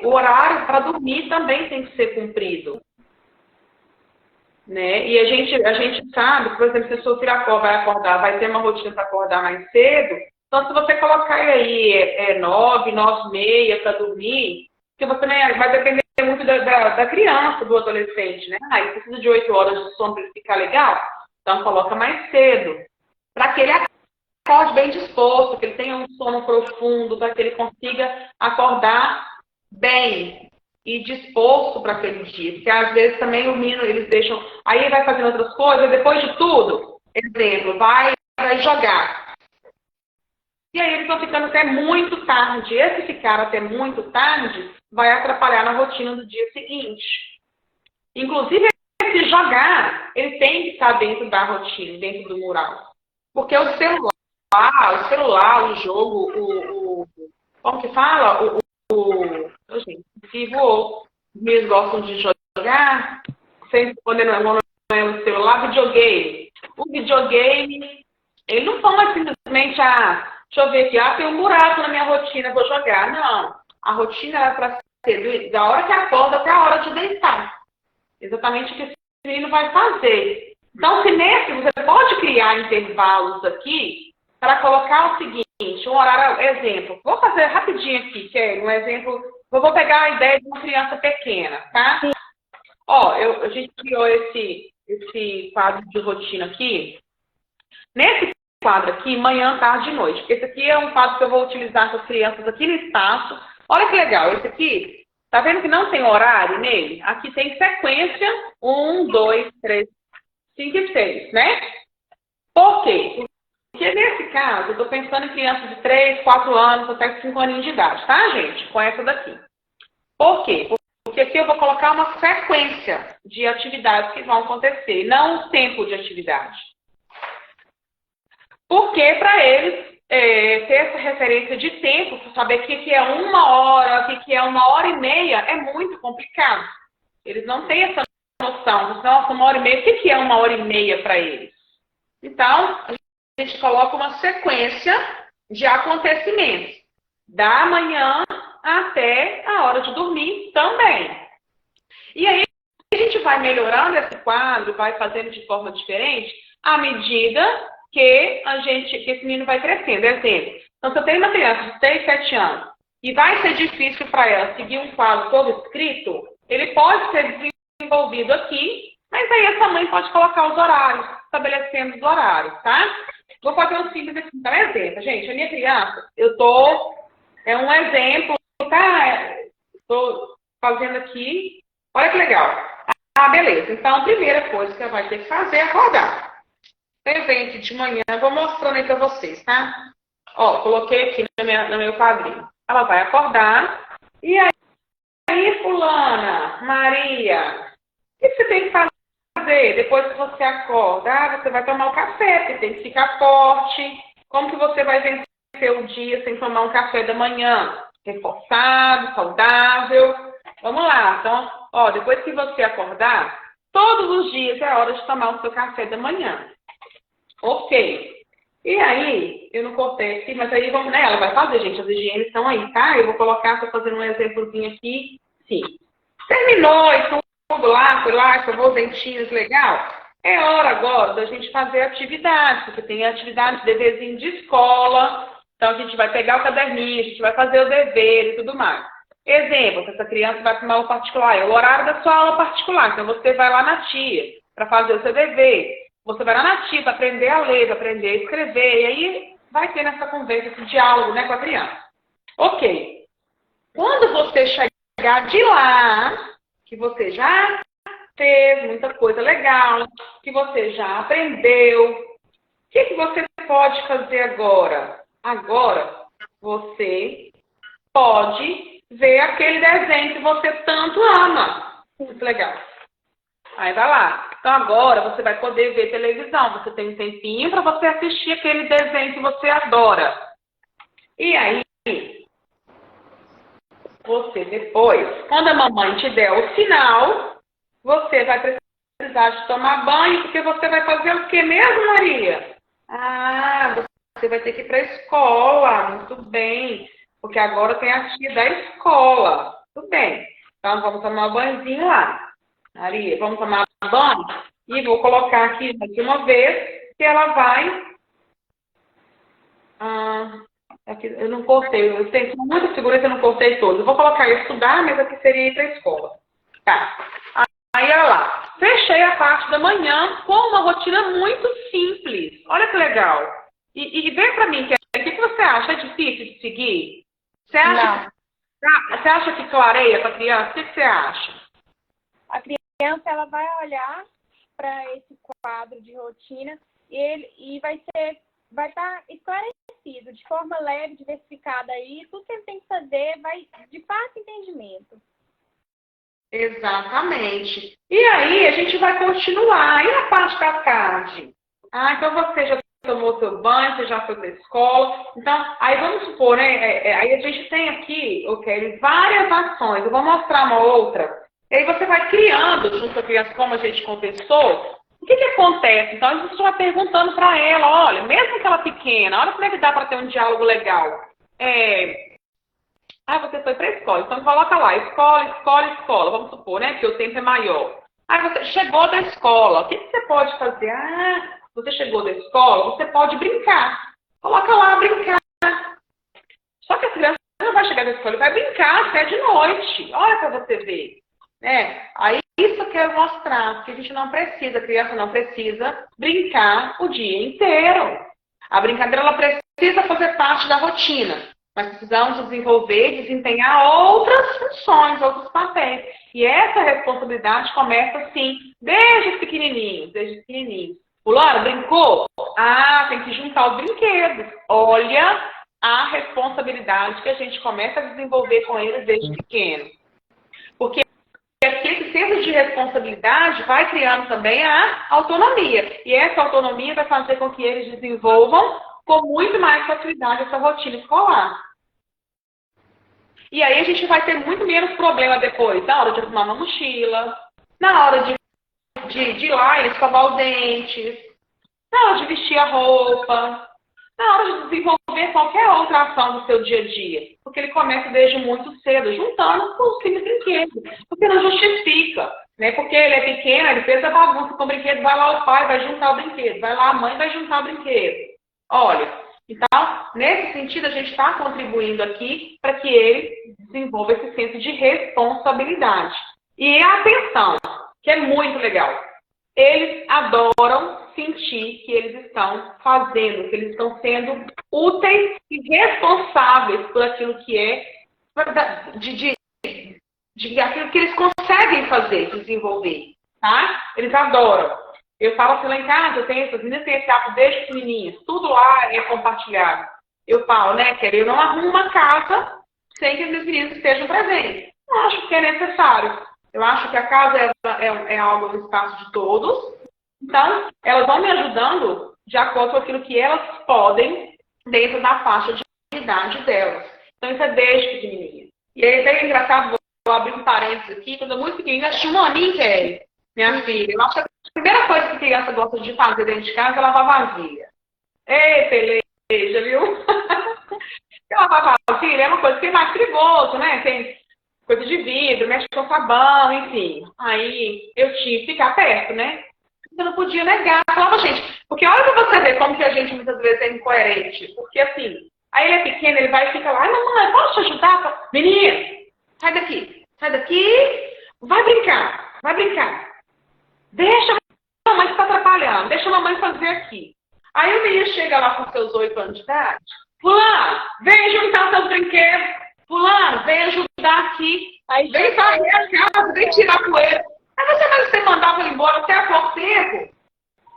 o horário para dormir também tem que ser cumprido. Né? E a gente sabe, por exemplo, se o seu filho vai ter uma rotina para acordar mais cedo, então se você colocar aí 9, 9h30 para dormir, que você vai depender muito da criança, do adolescente, né? Ele precisa de 8 horas de sono para ele ficar legal, então coloca mais cedo, para que ele acorde bem disposto, que ele tenha um sono profundo, para que ele consiga acordar bem e disposto para aquele dia. Porque às vezes também o menino, eles deixam, aí ele vai fazendo outras coisas, depois de tudo, exemplo, vai jogar. E aí eles estão ficando até muito tarde. Esse ficar até muito tarde vai atrapalhar na rotina do dia seguinte. Inclusive, esse jogar, ele tem que estar dentro da rotina, dentro do mural. Porque o celular, o jogo, como que fala? Gente, se voou, eles gostam de jogar, sem quando não é o celular, videogame. O videogame, ele não fala simplesmente, deixa eu ver aqui, tem um buraco na minha rotina, vou jogar. Não, a rotina era para ser da hora que acorda até a hora de deitar. Exatamente o que esse menino vai fazer. Então, se você pode criar intervalos aqui para colocar o seguinte, um horário, exemplo. Vou fazer rapidinho aqui, que é um exemplo. Eu vou pegar a ideia de uma criança pequena, tá? Ó, a gente criou esse quadro de rotina aqui. Nesse quadro aqui, manhã, tarde e noite. Esse aqui é um quadro que eu vou utilizar com as crianças aqui no espaço. Olha que legal, esse aqui, tá vendo que não tem horário nele? Aqui tem sequência, 1, 2, 3, 5 e 6, né? Por quê? Porque nesse caso, eu estou pensando em crianças de 3, 4 anos até 5 aninhos de idade, tá, gente? Com essa daqui. Por quê? Porque aqui eu vou colocar uma sequência de atividades que vão acontecer, não um tempo de atividade. Porque para eles ter essa referência de tempo, para saber o que é 1 hora, o que é 1h30, é muito complicado. Eles não têm essa noção. Nossa, 1h30, o que é 1h30 para eles? Então, a gente coloca uma sequência de acontecimentos. Da manhã até a hora de dormir também. E aí, a gente vai melhorando esse quadro, vai fazendo de forma diferente, à medida que esse menino vai crescendo. Exemplo. Então, se eu tenho uma criança de 6, 7 anos e vai ser difícil para ela seguir um quadro todo escrito, ele pode ser desenvolvido aqui, mas aí essa mãe pode colocar os horários, estabelecendo os horários, tá? Vou fazer um simples aqui, tá? Exemplo, gente, a minha criança, é um exemplo, tá? Estou fazendo aqui, olha que legal. Beleza, então a primeira coisa que ela vai ter que fazer é acordar. Evento de manhã, eu vou mostrando aí pra vocês, tá? Ó, coloquei aqui no meu quadrinho. Ela vai acordar. E aí, fulana, Maria, o que você tem que fazer depois que você acorda? Você vai tomar o café, você tem que ficar forte. Como que você vai vencer o dia sem tomar um café da manhã? Reforçado, saudável. Vamos lá. Então, ó, depois que você acordar, todos os dias é hora de tomar o seu café da manhã. Ok. E aí, eu não cortei aqui, mas aí vamos, né? Ela vai fazer, gente. As higienes estão aí, tá? Eu vou colocar, estou fazendo um exemplozinho aqui. Sim. Terminou e tudo lá, foi lá, escovou os dentinhos, legal. É hora agora da gente fazer atividades, porque tem atividade de deverzinho de escola. Então, a gente vai pegar o caderninho, a gente vai fazer o dever e tudo mais. Exemplo, se essa criança vai para uma aula particular, é o horário da sua aula particular. Então, você vai lá na tia para fazer o seu dever. Você vai lá na tia para aprender a ler, para aprender a escrever. E aí vai ter nessa conversa, esse diálogo, né, com a criança. Ok. Quando você chegar de lá, que você já fez muita coisa legal, que você já aprendeu, o que você pode fazer agora? Agora, você pode ver aquele desenho que você tanto ama. Muito legal. Aí vai lá. Então agora você vai poder ver televisão. Você tem um tempinho para você assistir aquele desenho que você adora. E aí, você depois, quando a mamãe te der o sinal, você vai precisar de tomar banho, porque você vai fazer o que mesmo, Maria? Você vai ter que ir para a escola. Muito bem. Porque agora tem a tia da escola. Tudo bem. Então vamos tomar um banhozinho lá. Maria, vamos tomar banho? E vou colocar aqui de uma vez que ela vai... aqui, eu não cortei, eu tenho muita segurança, eu não cortei todo. Eu vou colocar estudar, mas aqui seria ir para a escola. Tá. Aí, olha lá. Fechei a parte da manhã com uma rotina muito simples. Olha que legal. E vem para mim, o que você acha? É difícil de seguir? Você acha que clareia para a criança? O que você acha? A criança ela vai olhar para esse quadro de rotina e vai ser vai estar esclarecido, de forma leve, diversificada aí. Tudo que ele tem que fazer vai de fácil entendimento. Exatamente. E aí a gente vai continuar. E a parte da tarde? Ah, então você já tomou seu banho, você já foi para a escola. Então, aí vamos supor, né? Aí a gente tem aqui, ok, várias ações. Eu vou mostrar uma outra. E aí você vai criando, junto com a criança, como a gente conversou, o que acontece? Então, a gente vai perguntando para ela, olha, mesmo que ela pequena, olha como é que dá para ter um diálogo legal. Você foi para a escola, então coloca lá, escola, vamos supor, né, que o tempo é maior. Você chegou da escola, o que você pode fazer? Você chegou da escola, você pode brincar. Coloca lá, brincar. Só que a criança não vai chegar da escola, vai brincar até de noite. Olha para você ver. Aí isso eu quero mostrar, que a gente não precisa, a criança não precisa brincar o dia inteiro. A brincadeira, ela precisa fazer parte da rotina. Mas precisamos desenvolver e desempenhar outras funções, outros papéis. E essa responsabilidade começa, assim, desde pequenininhos. Fulano, brincou? Tem que juntar os brinquedos. Olha a responsabilidade que a gente começa a desenvolver com eles desde pequeno. Porque esse senso de responsabilidade vai criando também a autonomia. E essa autonomia vai fazer com que eles desenvolvam com muito mais facilidade essa rotina escolar. E aí a gente vai ter muito menos problema depois, na hora de arrumar uma mochila, na hora de ir lá e escovar os dentes, na hora de vestir a roupa, na hora de desenvolver qualquer outra ação do seu dia a dia. Porque ele começa desde muito cedo, juntando com os filhos brinquedos. Porque não justifica, né? Porque ele é pequeno, ele fez a bagunça com o brinquedo, vai lá o pai, vai juntar o brinquedo, vai lá a mãe, vai juntar o brinquedo. Olha, então, nesse sentido, a gente está contribuindo aqui para que ele desenvolva esse senso de responsabilidade. E a atenção, que é muito legal. Eles adoram sentir que eles estão fazendo, que eles estão sendo úteis e responsáveis por aquilo que é, de aquilo que eles conseguem fazer, desenvolver, tá? Eles adoram. Eu falo assim, lá em casa, eu tenho essas meninas têm esse hábito desde pequenininhas, tudo lá é compartilhado. Eu falo, né, que eu não arrumo uma casa sem que as minhas meninas estejam presentes. Não acho que é necessário. Eu acho que a casa é algo no espaço de todos. Então, elas vão me ajudando de acordo com aquilo que elas podem dentro da faixa de idade delas. Então, isso é desde pequenininha. E aí, é engraçado, vou abrir um parênteses aqui, quando eu muito pequenininha, eu tinha uma aninha, Kelly, minha filha. Eu acho que a primeira coisa que a criança gosta de fazer dentro de casa é lavar vasilha. Ei, peleja, viu? Lavar vasilha é uma coisa que é mais perigoso, né? Tem coisa de vidro, mexe com sabão, enfim. Aí eu tinha que ficar perto, né? Eu não podia negar. Eu falava, gente, porque olha pra você ver como que a gente muitas vezes é incoerente. Porque assim, aí ele é pequeno, ele vai e fica lá, ai mamãe, posso te ajudar? Menina, sai daqui, vai brincar. Deixa a mamãe que está atrapalhando, deixa a mamãe fazer aqui. Aí o menino chega lá com seus 8 anos de idade, fulano, vem juntar seus brinquedos, fulano, vem ajudar aqui, vem varrer a casa, vem tirar a poeira. Aí você mandava ele embora até há pouco tempo.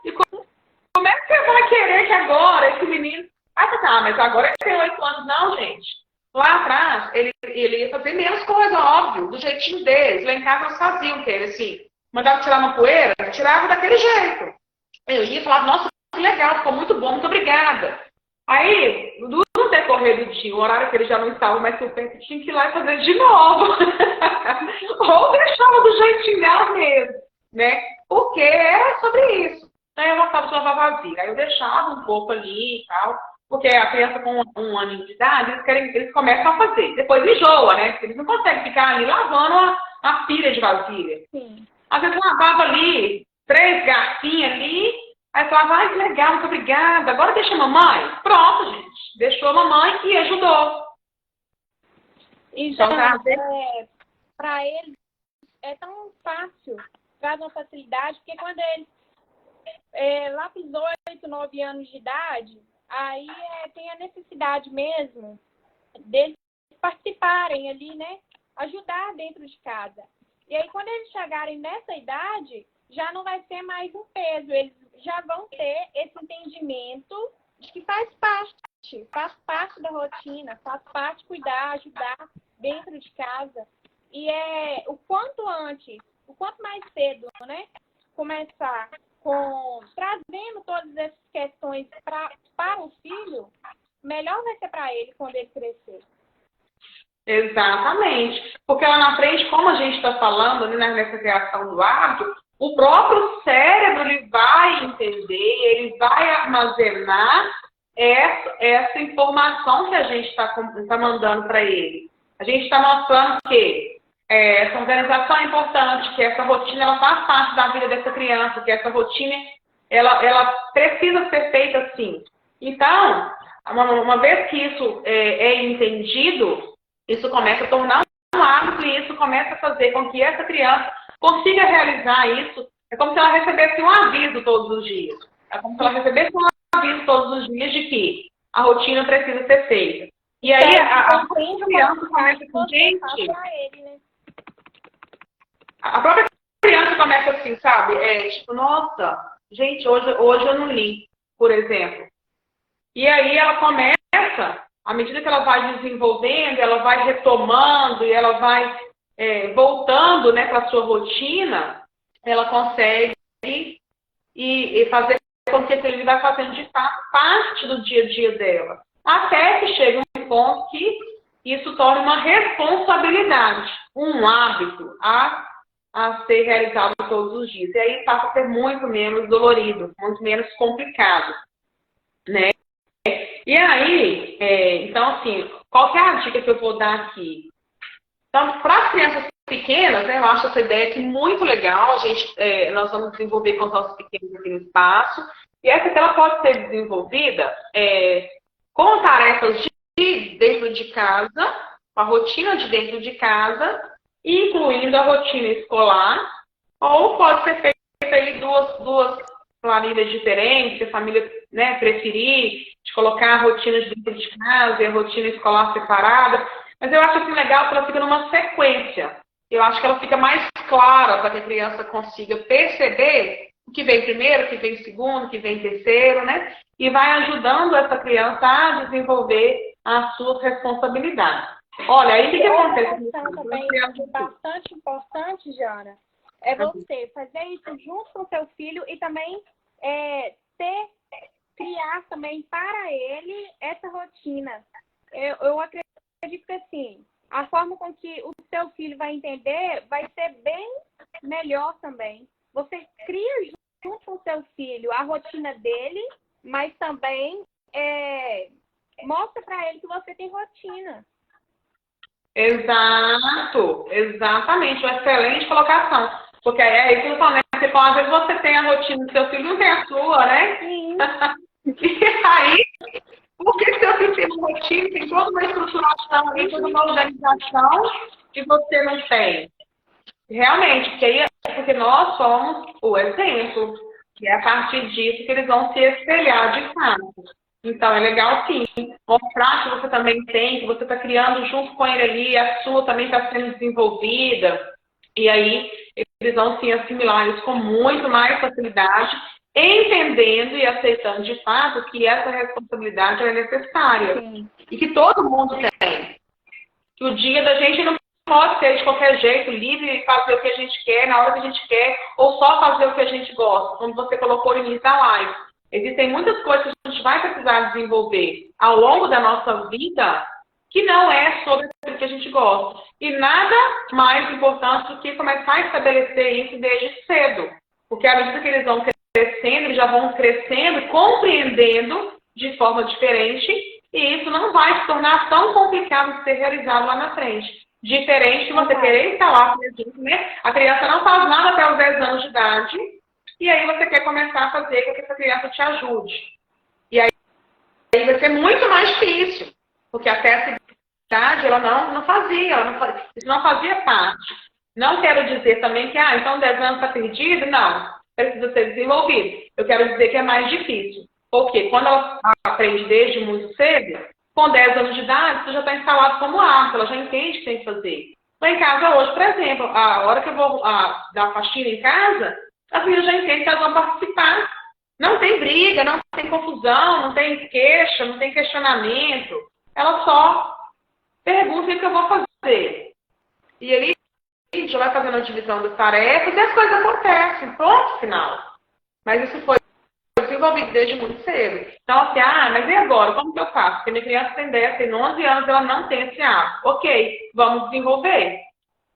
E como é que você vai querer que agora esse menino... mas agora ele tem 8 anos. Não, gente. Lá atrás, ele ia fazer menos coisa, óbvio, do jeitinho deles. Lá em casa eles faziam que ele, assim, mandava tirar uma poeira, tirava daquele jeito. Eu ia falar, nossa, que legal, ficou muito bom, muito obrigada. Aí, no decorrer do dia, o horário que ele já não estava mais por perto, tinha que ir lá e fazer de novo. Ou deixava do jeitinho dela mesmo, né? Porque era sobre isso. Aí eu gostava de lavar vasilha. Aí eu deixava um pouco ali e tal. Porque a criança com 1 ano de idade, eles começam a fazer. Depois enjoa, né? Porque eles não conseguem ficar ali lavando uma pilha de vasilha. Sim. Às vezes lavava ali, 3 garfinhas ali. Aí falava, que legal, muito obrigada. Agora deixa a mamãe. Pronto, gente. Deixou a mamãe e ajudou. E já, para eles, é tão fácil, traz uma facilidade, porque quando eles, lá para os 8, 9 anos de idade, aí tem a necessidade mesmo deles participarem ali, né? Ajudar dentro de casa. E aí, quando eles chegarem nessa idade, já não vai ser mais um peso. Eles já vão ter esse entendimento de que faz parte da rotina, faz parte cuidar, ajudar dentro de casa. E o quanto antes, o quanto mais cedo, né, começar trazendo todas essas questões para o filho, melhor vai ser para ele quando ele crescer. Exatamente. Porque lá na frente, como a gente está falando ali nessa criação do hábito, o próprio cérebro ele vai entender, ele vai armazenar essa informação que a gente está mandando para ele. A gente está mostrando que essa organização é importante, que essa rotina ela faz parte da vida dessa criança, que essa rotina ela precisa ser feita assim. Então, uma vez que isso é entendido, isso começa a tornar um hábito e isso começa a fazer com que essa criança consiga realizar isso. É como se ela recebesse um aviso todos os dias. É como se ela recebesse um aviso todos os dias de que a rotina precisa ser feita. E aí a criança começa assim, gente... A própria criança começa assim, sabe? Tipo, nossa, gente, hoje eu não li, por exemplo. E aí ela começa, à medida que ela vai desenvolvendo, ela vai retomando e ela vai voltando, né, para a sua rotina, ela consegue e fazer com que ele vai fazendo de fato parte do dia a dia dela. Até que chega um ponto que isso torna uma responsabilidade, um hábito a ser realizado todos os dias. E aí passa a ser muito menos dolorido, muito menos complicado, né? E aí, então assim, qual que é a dica que eu vou dar aqui? Então, para as crianças pequenas, né, eu acho essa ideia aqui muito legal. Nós vamos desenvolver com os nossos pequenos aqui no espaço. E essa aqui, ela pode ser desenvolvida com tarefas de dentro de casa, com a rotina de dentro de casa, incluindo a rotina escolar, ou pode ser feita aí duas planilhas diferentes, se a família, né, preferir, de colocar a rotina de dentro de casa e a rotina escolar separada. Mas eu acho assim legal que ela fica numa sequência. Eu acho que ela fica mais clara para que a criança consiga perceber o que vem primeiro, o que vem segundo, o que vem terceiro, né? E vai ajudando essa criança a desenvolver as suas responsabilidades. Olha, aí o que acontece? Outra também bastante importante, Jana, é você fazer isso junto com o seu filho e também criar também para ele essa rotina. Eu acredito que assim, a forma com que o seu filho vai entender vai ser bem melhor também. Você cria junto com o seu filho a rotina dele, mas também mostra para ele que você tem rotina. Exato, exatamente, uma excelente colocação. Porque é isso que eu falo, né? Porque, às vezes você tem a rotina do seu filho, não tem a sua, né? Sim. E aí, porque seu filho tem uma rotina, tem toda uma estruturação ali, toda uma organização que você não tem. Realmente, porque nós somos o exemplo, que é a partir disso que eles vão se espelhar de fato. Então, é legal, sim, mostrar que você também tem, que você está criando junto com ele ali, a sua também está sendo desenvolvida. E aí, eles vão, sim, assimilar isso com muito mais facilidade, entendendo e aceitando, de fato, que essa responsabilidade é necessária. Sim. E que todo mundo tem. Que o dia da gente não pode ser de qualquer jeito, livre e fazer o que a gente quer, na hora que a gente quer, ou só fazer o que a gente gosta, como você colocou no início da live. Existem muitas coisas que a gente vai precisar desenvolver ao longo da nossa vida que não é sobre o que a gente gosta. E nada mais importante do que começar a estabelecer isso desde cedo. Porque à medida que eles vão crescendo, eles já vão crescendo e compreendendo de forma diferente, e isso não vai se tornar tão complicado de ser realizado lá na frente. Diferente de você querer instalar, por exemplo, né? A criança não faz nada até os 10 anos de idade, e aí você quer começar a fazer com que essa criança te ajude. E aí vai ser muito mais difícil, porque até essa idade ela não fazia, isso não fazia parte. Não quero dizer também que, então 10 anos está perdido, não, precisa ser desenvolvido. Eu quero dizer que é mais difícil. Porque quando ela aprende desde muito cedo, com 10 anos de idade, você já está instalado como hábito, ela já entende o que tem que fazer. Lá em casa hoje, por exemplo, a hora que eu vou dar faxina em casa, as meninas já entendem que elas vão participar. Não tem briga, não tem confusão, não tem queixa, não tem questionamento. Ela só pergunta o que eu vou fazer. E ele já vai fazendo a divisão das tarefas e as coisas acontecem. Pronto, final. Mas isso foi desenvolvido desde muito cedo. Então, assim, mas e agora? Como que eu faço? Porque minha criança tem 10, tem 11 anos, ela não tem esse hábito. Ok, vamos desenvolver.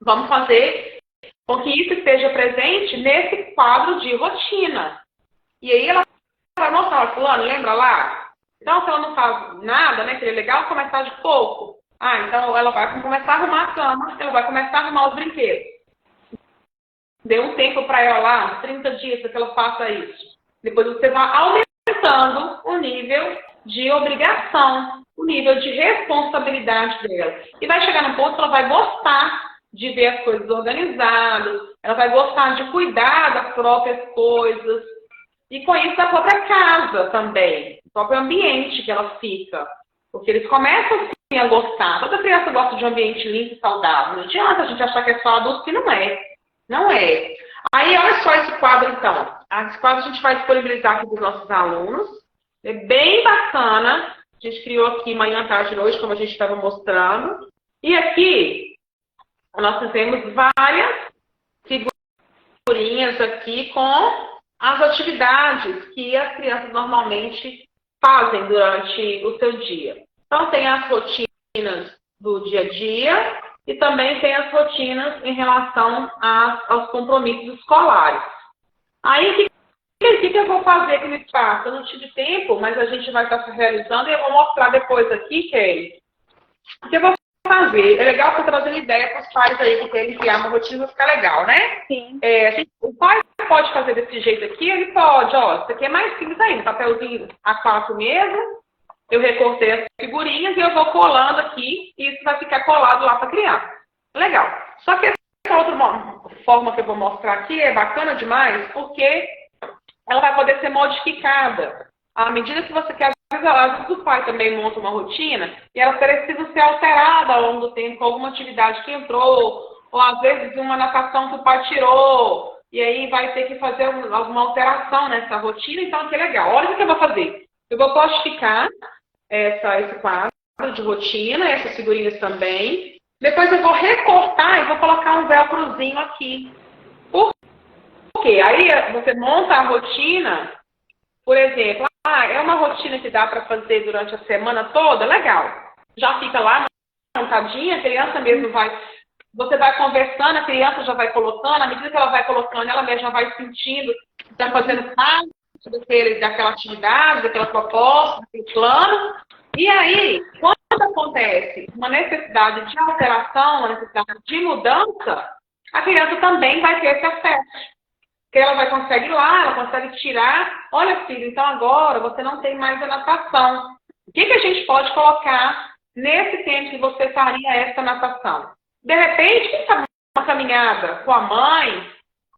Vamos fazer com que isso esteja presente nesse quadro de rotina. E aí ela vai mostrar, fulano, lembra lá? Então, se ela não faz nada, né, seria legal começar de pouco. Então ela vai começar a arrumar a cama, ela vai começar a arrumar os brinquedos. Dê um tempo para ela lá, uns 30 dias, para que ela faça isso. Depois você vai aumentando o nível de obrigação, o nível de responsabilidade dela. E vai chegar num ponto que ela vai gostar de ver as coisas organizadas, ela vai gostar de cuidar das próprias coisas, e com isso da própria casa também, o próprio ambiente que ela fica. Porque eles começam assim a gostar. Toda criança gosta de um ambiente limpo e saudável. Não adianta a gente achar que é só adulto, que não é. Não é. Aí, olha só esse quadro, então. Esse quadro a gente vai disponibilizar aqui para os nossos alunos. É bem bacana. A gente criou aqui manhã, tarde e noite, como a gente estava mostrando. E aqui, nós fizemos várias figurinhas aqui com as atividades que as crianças normalmente fazem durante o seu dia. Então, tem as rotinas do dia a dia e também tem as rotinas em relação aos compromissos escolares. Aí, o que eu vou fazer aqui no espaço? Eu não tive tempo, mas a gente vai estar se realizando e eu vou mostrar depois aqui, Kelly, o que eu vou fazer. É legal você trazer uma ideia para os pais aí que querem criar uma rotina, ficar legal, né? Sim. O pai pode fazer desse jeito aqui, ele pode, ó, isso aqui é mais simples ainda, papelzinho A4 mesmo, eu recortei as figurinhas e eu vou colando aqui e isso vai ficar colado lá para a criança. Legal. Só que essa outra forma que eu vou mostrar aqui é bacana demais, porque ela vai poder ser modificada. À medida que você quer, às vezes o pai também monta uma rotina e ela precisa ser alterada ao longo do tempo com alguma atividade que entrou, ou às vezes uma natação que o pai tirou, e aí vai ter que fazer alguma alteração nessa rotina, então que legal. Olha o que eu vou fazer. Eu vou plastificar esse quadro de rotina, essas figurinhas também. Depois eu vou recortar e vou colocar um velcrozinho aqui. Por quê? Aí você monta a rotina, por exemplo, é uma rotina que dá para fazer durante a semana toda, legal. Já fica lá montadinha, a criança mesmo você vai conversando, a criança já vai colocando, à medida que ela vai colocando, ela mesma vai sentindo que está fazendo parte daquela atividade, daquela proposta, daquele plano. E aí, quando acontece uma necessidade de alteração, uma necessidade de mudança, a criança também vai ter esse acesso. Porque ela vai conseguir ir lá, ela consegue tirar. Olha, filho, então agora você não tem mais a natação. O que a gente pode colocar nesse tempo que você faria essa natação? De repente, quem sabe uma caminhada com a mãe,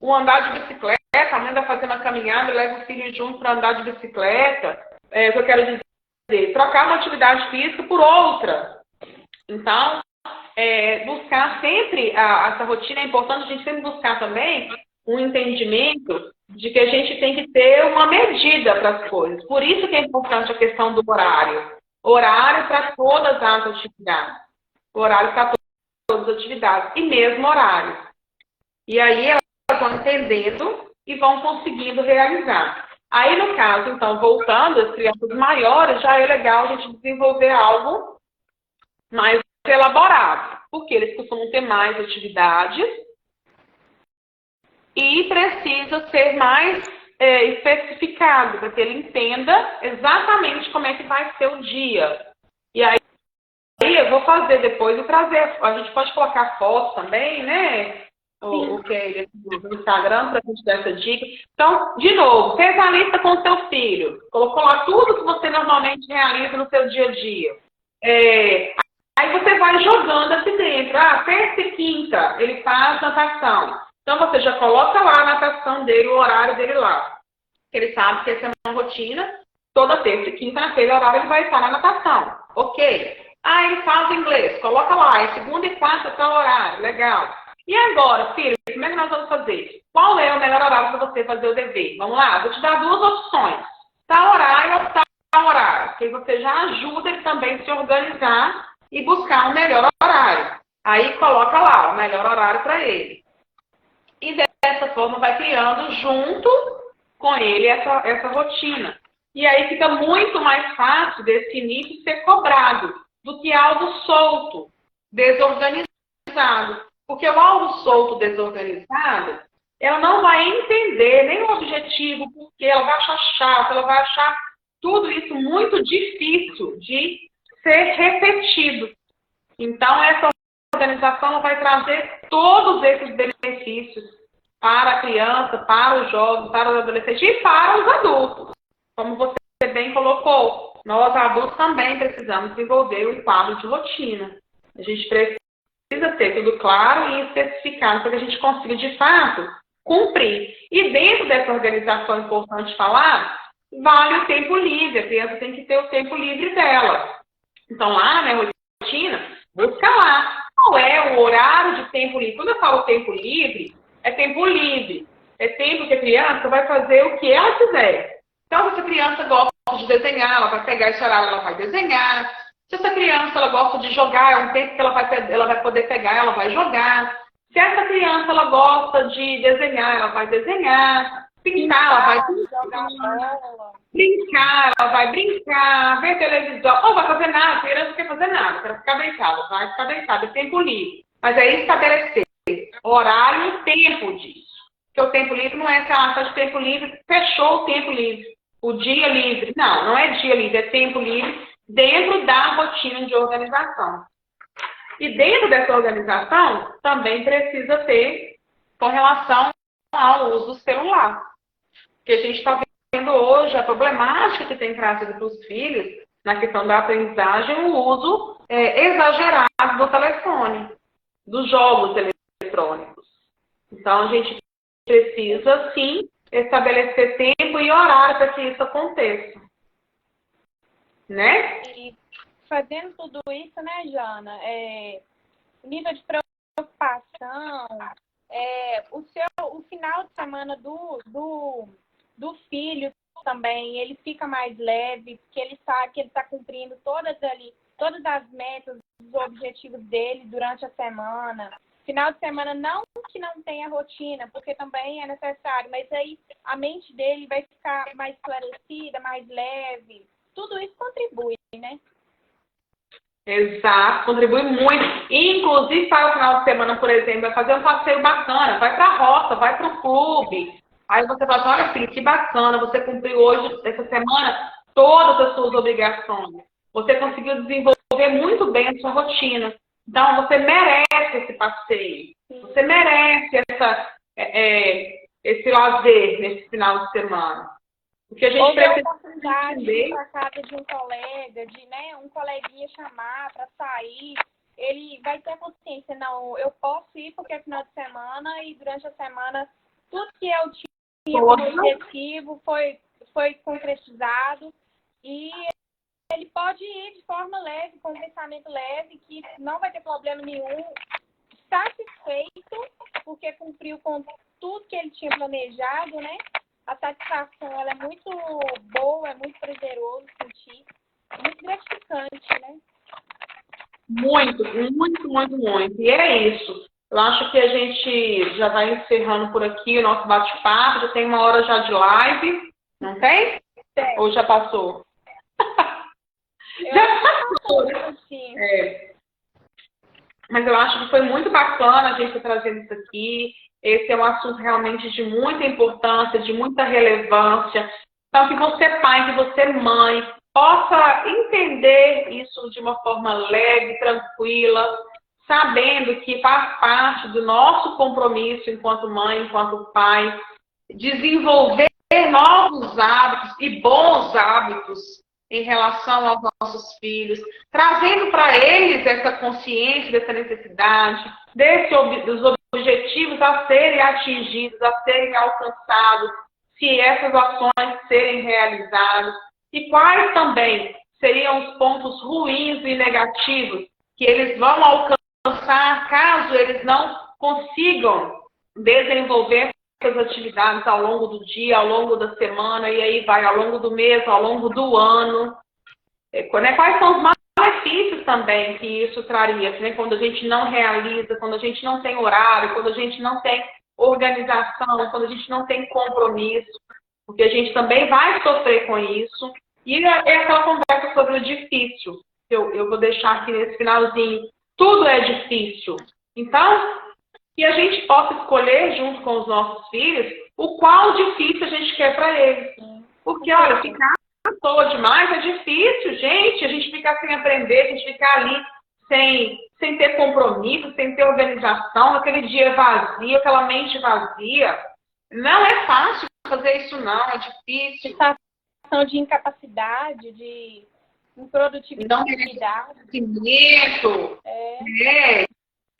um andar de bicicleta, a mãe vai fazer uma caminhada e leva o filho junto para andar de bicicleta. O que eu quero dizer, trocar uma atividade física por outra. Então, buscar sempre, essa rotina é importante, a gente sempre buscar também um entendimento de que a gente tem que ter uma medida para as coisas. Por isso que é importante a questão do horário. Horário para todas as atividades. Horário para todas as atividades. E mesmo horário. E aí elas vão entendendo e vão conseguindo realizar. Aí, no caso, então, voltando, as crianças maiores, já é legal a gente desenvolver algo mais elaborado. Porque eles costumam ter mais atividades e precisa ser mais especificado, para que ele entenda exatamente como é que vai ser o dia. E aí eu vou fazer depois e trazer. A gente pode colocar fotos também, né? O que é no Instagram, para a gente dar essa dica. Então, de novo, fez a lista com o seu filho. Colocou lá tudo que você normalmente realiza no seu dia a dia. Aí você vai jogando aqui dentro. Terça e quinta, ele faz natação. Então, você já coloca lá a natação dele, o horário dele lá. Ele sabe que essa é uma rotina. Toda terça e quinta, naquele horário, ele vai estar na natação. Ok. Ele faz inglês. Coloca lá. É segunda e quarta, tal horário. Legal. E agora, filho, como é que nós vamos fazer? qual é o melhor horário para você fazer o dever? Vamos lá, vou te dar duas opções. Tal horário ou tal horário. Porque você já ajuda ele também a se organizar e buscar um melhor horário. Aí coloca lá o melhor horário para ele. E dessa forma vai criando junto com ele essa rotina. E aí fica muito mais fácil desse início ser cobrado do que algo solto, desorganizado. Porque o algo solto, desorganizado, ela não vai entender nem o objetivo, porque ela vai achar chato, ela vai achar tudo isso muito difícil de ser repetido. Então, essa organização vai trazer todos esses benefícios para a criança, para os jovens, para os adolescentes e para os adultos. Como você bem colocou, nós adultos também precisamos desenvolver um quadro de rotina. A gente precisa ter tudo claro e especificado para que a gente consiga, de fato, cumprir. E dentro dessa organização, é importante falar, vale o tempo livre. A criança tem que ter o tempo livre dela. Então, lá na rotina, busca lá. Qual é o horário de tempo livre? Quando eu falo tempo livre, é tempo livre. É tempo que a criança vai fazer o que ela quiser. Então, se essa criança gosta de desenhar, ela vai pegar esse horário, ela vai desenhar. Se essa criança ela gosta de jogar, é um tempo que ela vai poder pegar, ela vai jogar. Se essa criança ela gosta de desenhar, ela vai desenhar. Pintar, ela vai pintar. Brincar, ela vai brincar. Ver televisão. Ou vai fazer nada, a criança não quer fazer nada, quer ficar deitada. Vai ficar deitada, é tempo livre. Mas é estabelecer horário e tempo disso. Porque o tempo livre não é que ela faz tempo livre, fechou o tempo livre. O dia livre. Não, não é dia livre, é tempo livre dentro da rotina de organização. E dentro dessa organização, também precisa ter com relação ao uso do celular. Porque a gente está vendo hoje a problemática que tem trazido para os filhos, na questão da aprendizagem, o uso exagerado do telefone, dos jogos eletrônicos. Então, a gente precisa, sim, estabelecer tempo e horário para que isso aconteça. Né? E fazendo tudo isso, né, Jana, nível de preocupação, o final de semana do filho também, ele fica mais leve, porque ele sabe que ele está cumprindo todas as metas, os objetivos dele durante a semana. Final de semana não que não tenha rotina, porque também é necessário, mas aí a mente dele vai ficar mais esclarecida, mais leve. Tudo isso contribui, né? Exato, contribui muito. E, inclusive, para o final de semana, por exemplo, vai fazer um passeio bacana, vai para a roça, vai para o clube. Aí você fala assim, olha, filho, que bacana, você cumpriu hoje, essa semana, todas as suas obrigações. Você conseguiu desenvolver muito bem a sua rotina. Então, você merece esse passeio. Sim. Você merece esse lazer nesse final de semana. Porque a gente precisa a oportunidade de ir para casa de um colega, um coleguinha chamar para sair. Ele vai ter consciência, não, eu posso ir porque é final de semana e durante a semana tudo que eu tinha como objetivo foi concretizado e ele pode ir de forma leve, com um pensamento leve, que não vai ter problema nenhum, satisfeito, porque cumpriu com tudo que ele tinha planejado, né? A satisfação ela é muito boa, é muito prazeroso sentir, é muito gratificante, né? Muito, muito, muito, muito. E é isso. Eu acho que a gente já vai encerrando por aqui o nosso bate-papo, já tem 1 hora já de live, não tem? Tem. Ou já passou? Já passou, né? Mas eu acho que foi muito bacana a gente trazendo isso aqui. Esse é um assunto realmente de muita importância, de muita relevância. Então, que você, pai, que você, mãe, possa entender isso de uma forma leve, tranquila, sabendo que faz parte do nosso compromisso enquanto mãe, enquanto pai, desenvolver novos hábitos e bons hábitos em relação aos nossos filhos, trazendo para eles essa consciência dessa necessidade, dos objetivos a serem atingidos, a serem alcançados, se essas ações serem realizadas, e quais também seriam os pontos ruins e negativos que eles vão alcançar caso eles não consigam desenvolver as atividades ao longo do dia, ao longo da semana, e aí vai ao longo do mês, ao longo do ano. Quais são os malefícios também que isso traria, né? Quando a gente não realiza, quando a gente não tem horário, quando a gente não tem organização, quando a gente não tem compromisso, porque a gente também vai sofrer com isso. E é aquela conversa sobre o difícil. Eu vou deixar aqui nesse finalzinho. Tudo é difícil. Então, que a gente possa escolher, junto com os nossos filhos, o qual difícil a gente quer para eles. Porque, olha, ficar à toa demais é difícil, gente. A gente ficar sem aprender, a gente ficar ali sem ter compromisso, sem ter organização, aquele dia vazio, aquela mente vazia. Não é fácil fazer isso, não. É difícil. Sensação de incapacidade, de improdutividade. Não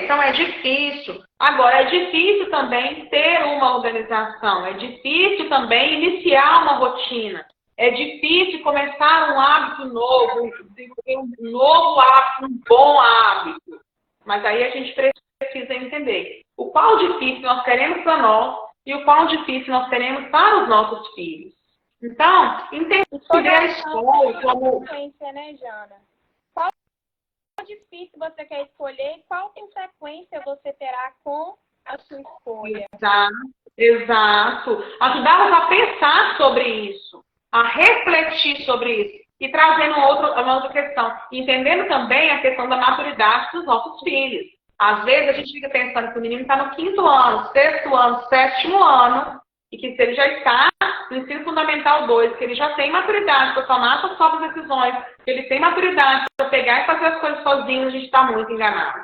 Então é difícil. Agora, é difícil também ter uma organização. É difícil também iniciar uma rotina. É difícil começar um hábito novo, desenvolver um novo hábito, um bom hábito. Mas aí a gente precisa entender o qual difícil nós queremos para nós e o qual difícil nós queremos para os nossos filhos. Então, entender a escola como... Né, Jana? Qual difícil você quer escolher e qual consequência você terá com a sua escolha? Exato. Ajudá-los a pensar sobre isso, a refletir sobre isso e trazendo uma outra questão, entendendo também a questão da maturidade dos nossos filhos. Às vezes a gente fica pensando que o menino está no 5º ano, 6º ano, 7º ano, e que se ele já está no ensino fundamental 2, que ele já tem maturidade para tomar suas próprias decisões, que ele tem maturidade para pegar e fazer as coisas sozinho, a gente está muito enganado.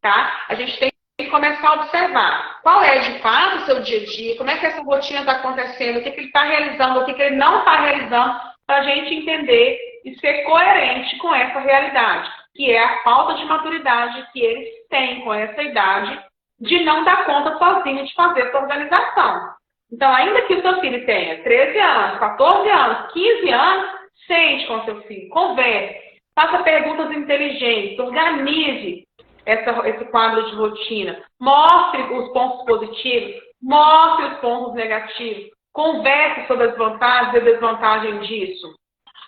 Tá? A gente tem que começar a observar qual é de fato o seu dia a dia, como é que essa rotina está acontecendo, o que ele está realizando, o que ele não está realizando, para a gente entender e ser coerente com essa realidade, que é a falta de maturidade que eles têm com essa idade de não dar conta sozinho de fazer essa organização. Então, ainda que o seu filho tenha 13 anos, 14 anos, 15 anos, sente com o seu filho, converse, faça perguntas inteligentes, organize esse quadro de rotina, mostre os pontos positivos, mostre os pontos negativos, converse sobre as vantagens e desvantagens disso.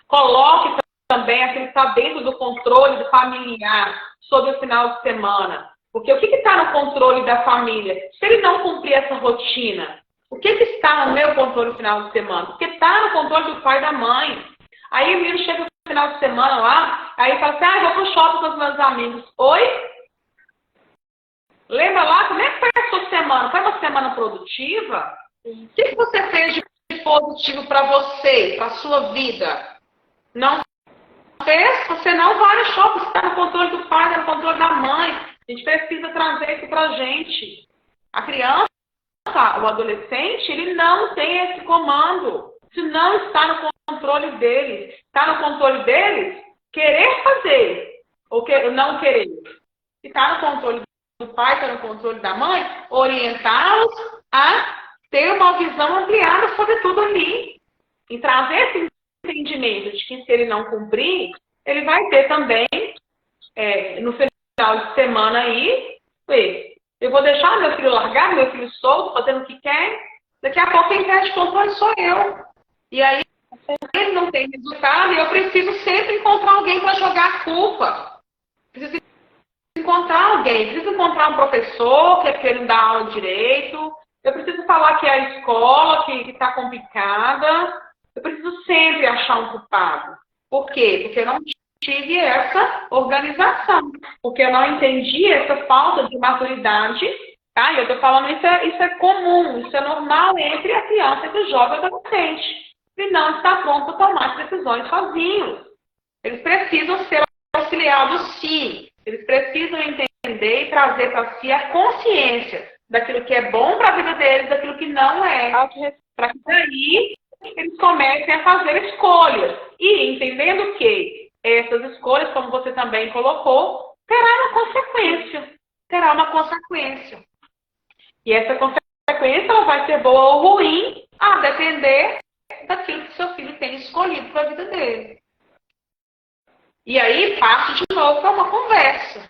Coloque também aquilo que está dentro do controle do familiar sobre o final de semana. Porque o que está no controle da família? Se ele não cumprir essa rotina, o que está no meu controle no final de semana? Porque está no controle do pai e da mãe. Aí o menino chega no final de semana lá, aí fala assim, vou pro shopping com os meus amigos. Oi? Lembra lá, como é que foi a sua semana? Foi uma semana produtiva? O que você fez de positivo para você, para a sua vida? Não fez? Você não vai no shopping, você está no controle do pai, está no controle da mãe. A gente precisa trazer isso para a gente. A criança, o adolescente, ele não tem esse comando. Isso não está no controle deles. Está no controle deles querer fazer ou não querer. Se está no controle do pai, está no controle da mãe, orientá-los a ter uma visão ampliada sobre tudo ali. E trazer esse entendimento de que se ele não cumprir, ele vai ter também, no final de semana aí, eu vou deixar meu filho largado, meu filho solto, fazendo o que quer, daqui a pouco quem perde controle sou eu. E aí, ele não tem resultado e eu preciso sempre encontrar alguém para jogar a culpa. Preciso encontrar alguém, preciso encontrar um professor que ele não dá aula direito, eu preciso falar que é a escola que está complicada, eu preciso sempre achar um culpado. Por quê? Porque eu não tive essa organização, porque eu não entendi essa falta de maturidade, tá? E eu estou falando isso é comum, isso é normal entre a criança e o jovem adolescente. Ele não está pronto para tomar as decisões sozinhos. Eles precisam ser auxiliados, sim. Eles precisam entender e trazer para si a consciência daquilo que é bom para a vida deles, daquilo que não é. Para que daí eles comecem a fazer escolhas. E entendendo que essas escolhas, como você também colocou, terá uma consequência. Terá uma consequência. E essa consequência ela vai ser boa ou ruim, a depender daquilo que seu filho tem escolhido para a vida dele. E aí parte de novo para uma conversa.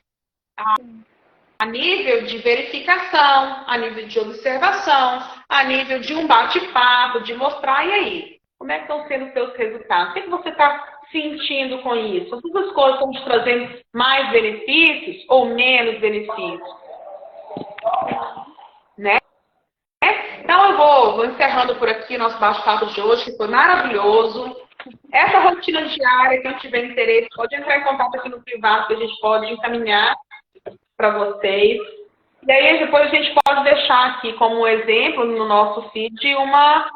a nível de verificação, a nível de observação, a nível de um bate-papo, de mostrar, e aí? Como é que estão sendo os seus resultados? O que você está sentindo com isso? Essas coisas estão te trazendo mais benefícios ou menos benefícios? Né? Então eu vou encerrando por aqui o nosso bate-papo de hoje, que foi maravilhoso. Essa rotina diária, quem tiver interesse, pode entrar em contato aqui no privado, que a gente pode encaminhar para vocês. E aí depois a gente pode deixar aqui como exemplo no nosso feed uma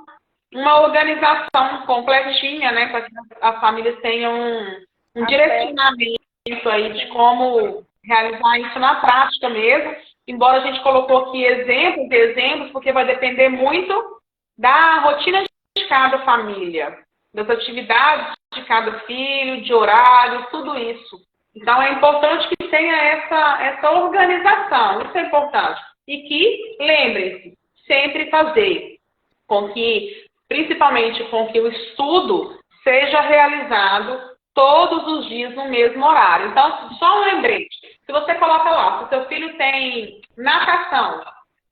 organização completinha, né, para que as famílias tenham um direcionamento aí de como realizar isso na prática mesmo. Embora a gente colocou aqui exemplos, porque vai depender muito da rotina de cada família, das atividades de cada filho, de horário, tudo isso. Então, é importante que tenha essa organização, isso é importante. E que, lembrem-se, sempre fazer com que, principalmente com que o estudo seja realizado todos os dias no mesmo horário. Então, só um lembrete. Se você coloca lá, se o seu filho tem natação,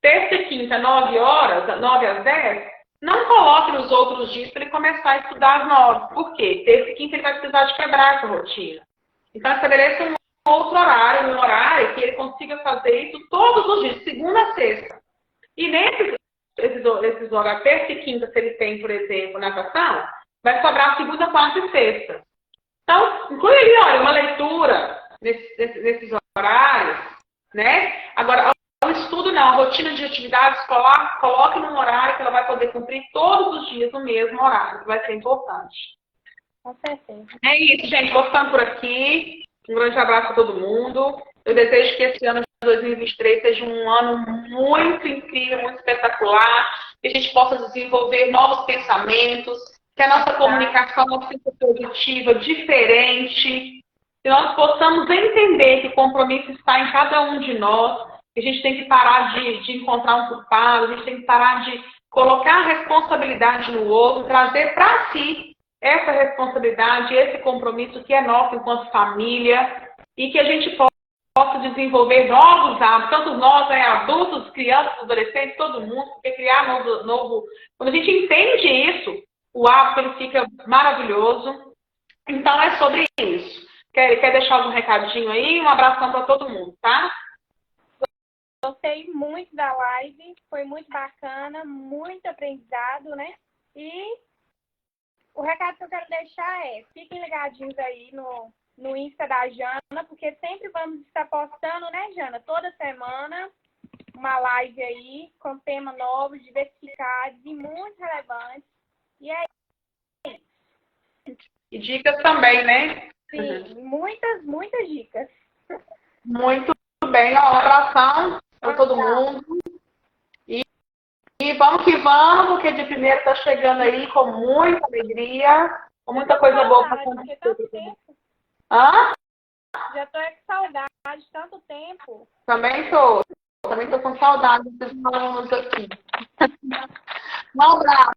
terça e quinta, 9 horas, 9 às 10, não coloque nos outros dias para ele começar a estudar às 9. Por quê? Terça e quinta ele vai precisar de quebrar essa rotina. Então, estabeleça um outro horário, um horário que ele consiga fazer isso todos os dias, segunda a sexta. E esses horários, terça e quinta, se ele tem, por exemplo, natação, vai sobrar segunda, quarta e sexta. Então, inclui ali, olha, uma leitura nesses horários, né? Agora, o estudo não, a rotina de atividade escolar, coloque num horário que ela vai poder cumprir todos os dias no mesmo horário, que vai ser importante. Com certeza. É isso, gente. Vou ficando por aqui. Um grande abraço a todo mundo. Eu desejo que esse ano de 2023 seja um ano muito incrível, muito espetacular, que a gente possa desenvolver novos pensamentos, que a nossa comunicação seja produtiva, diferente, que nós possamos entender que o compromisso está em cada um de nós, que a gente tem que parar de encontrar um culpado, a gente tem que parar de colocar a responsabilidade no outro, trazer para si essa responsabilidade, esse compromisso que é nosso enquanto família, e que a gente possa desenvolver novos hábitos, tanto nós, adultos, crianças, adolescentes, todo mundo, porque criar novo... Quando a gente entende isso, o hábito ele fica maravilhoso. Então é sobre isso. Quer deixar algum recadinho aí? Um abração para todo mundo, tá? Gostei muito da live, foi muito bacana, muito aprendizado, né? E o recado que eu quero deixar é, fiquem ligadinhos aí no Insta da Jana, porque sempre vamos estar postando, né, Jana? Toda semana, uma live aí com temas novos, diversificados e muito relevantes. E é isso. E dicas também, né? Sim, muitas dicas. Muito bem. Ó, um abração para todo mundo. E vamos que vamos, porque de primeiro está chegando aí com muita alegria, com muita coisa boa para acontecer. Hã? Já estou com saudade de tanto tempo. Também estou com saudade desses alunos aqui. Um abraço.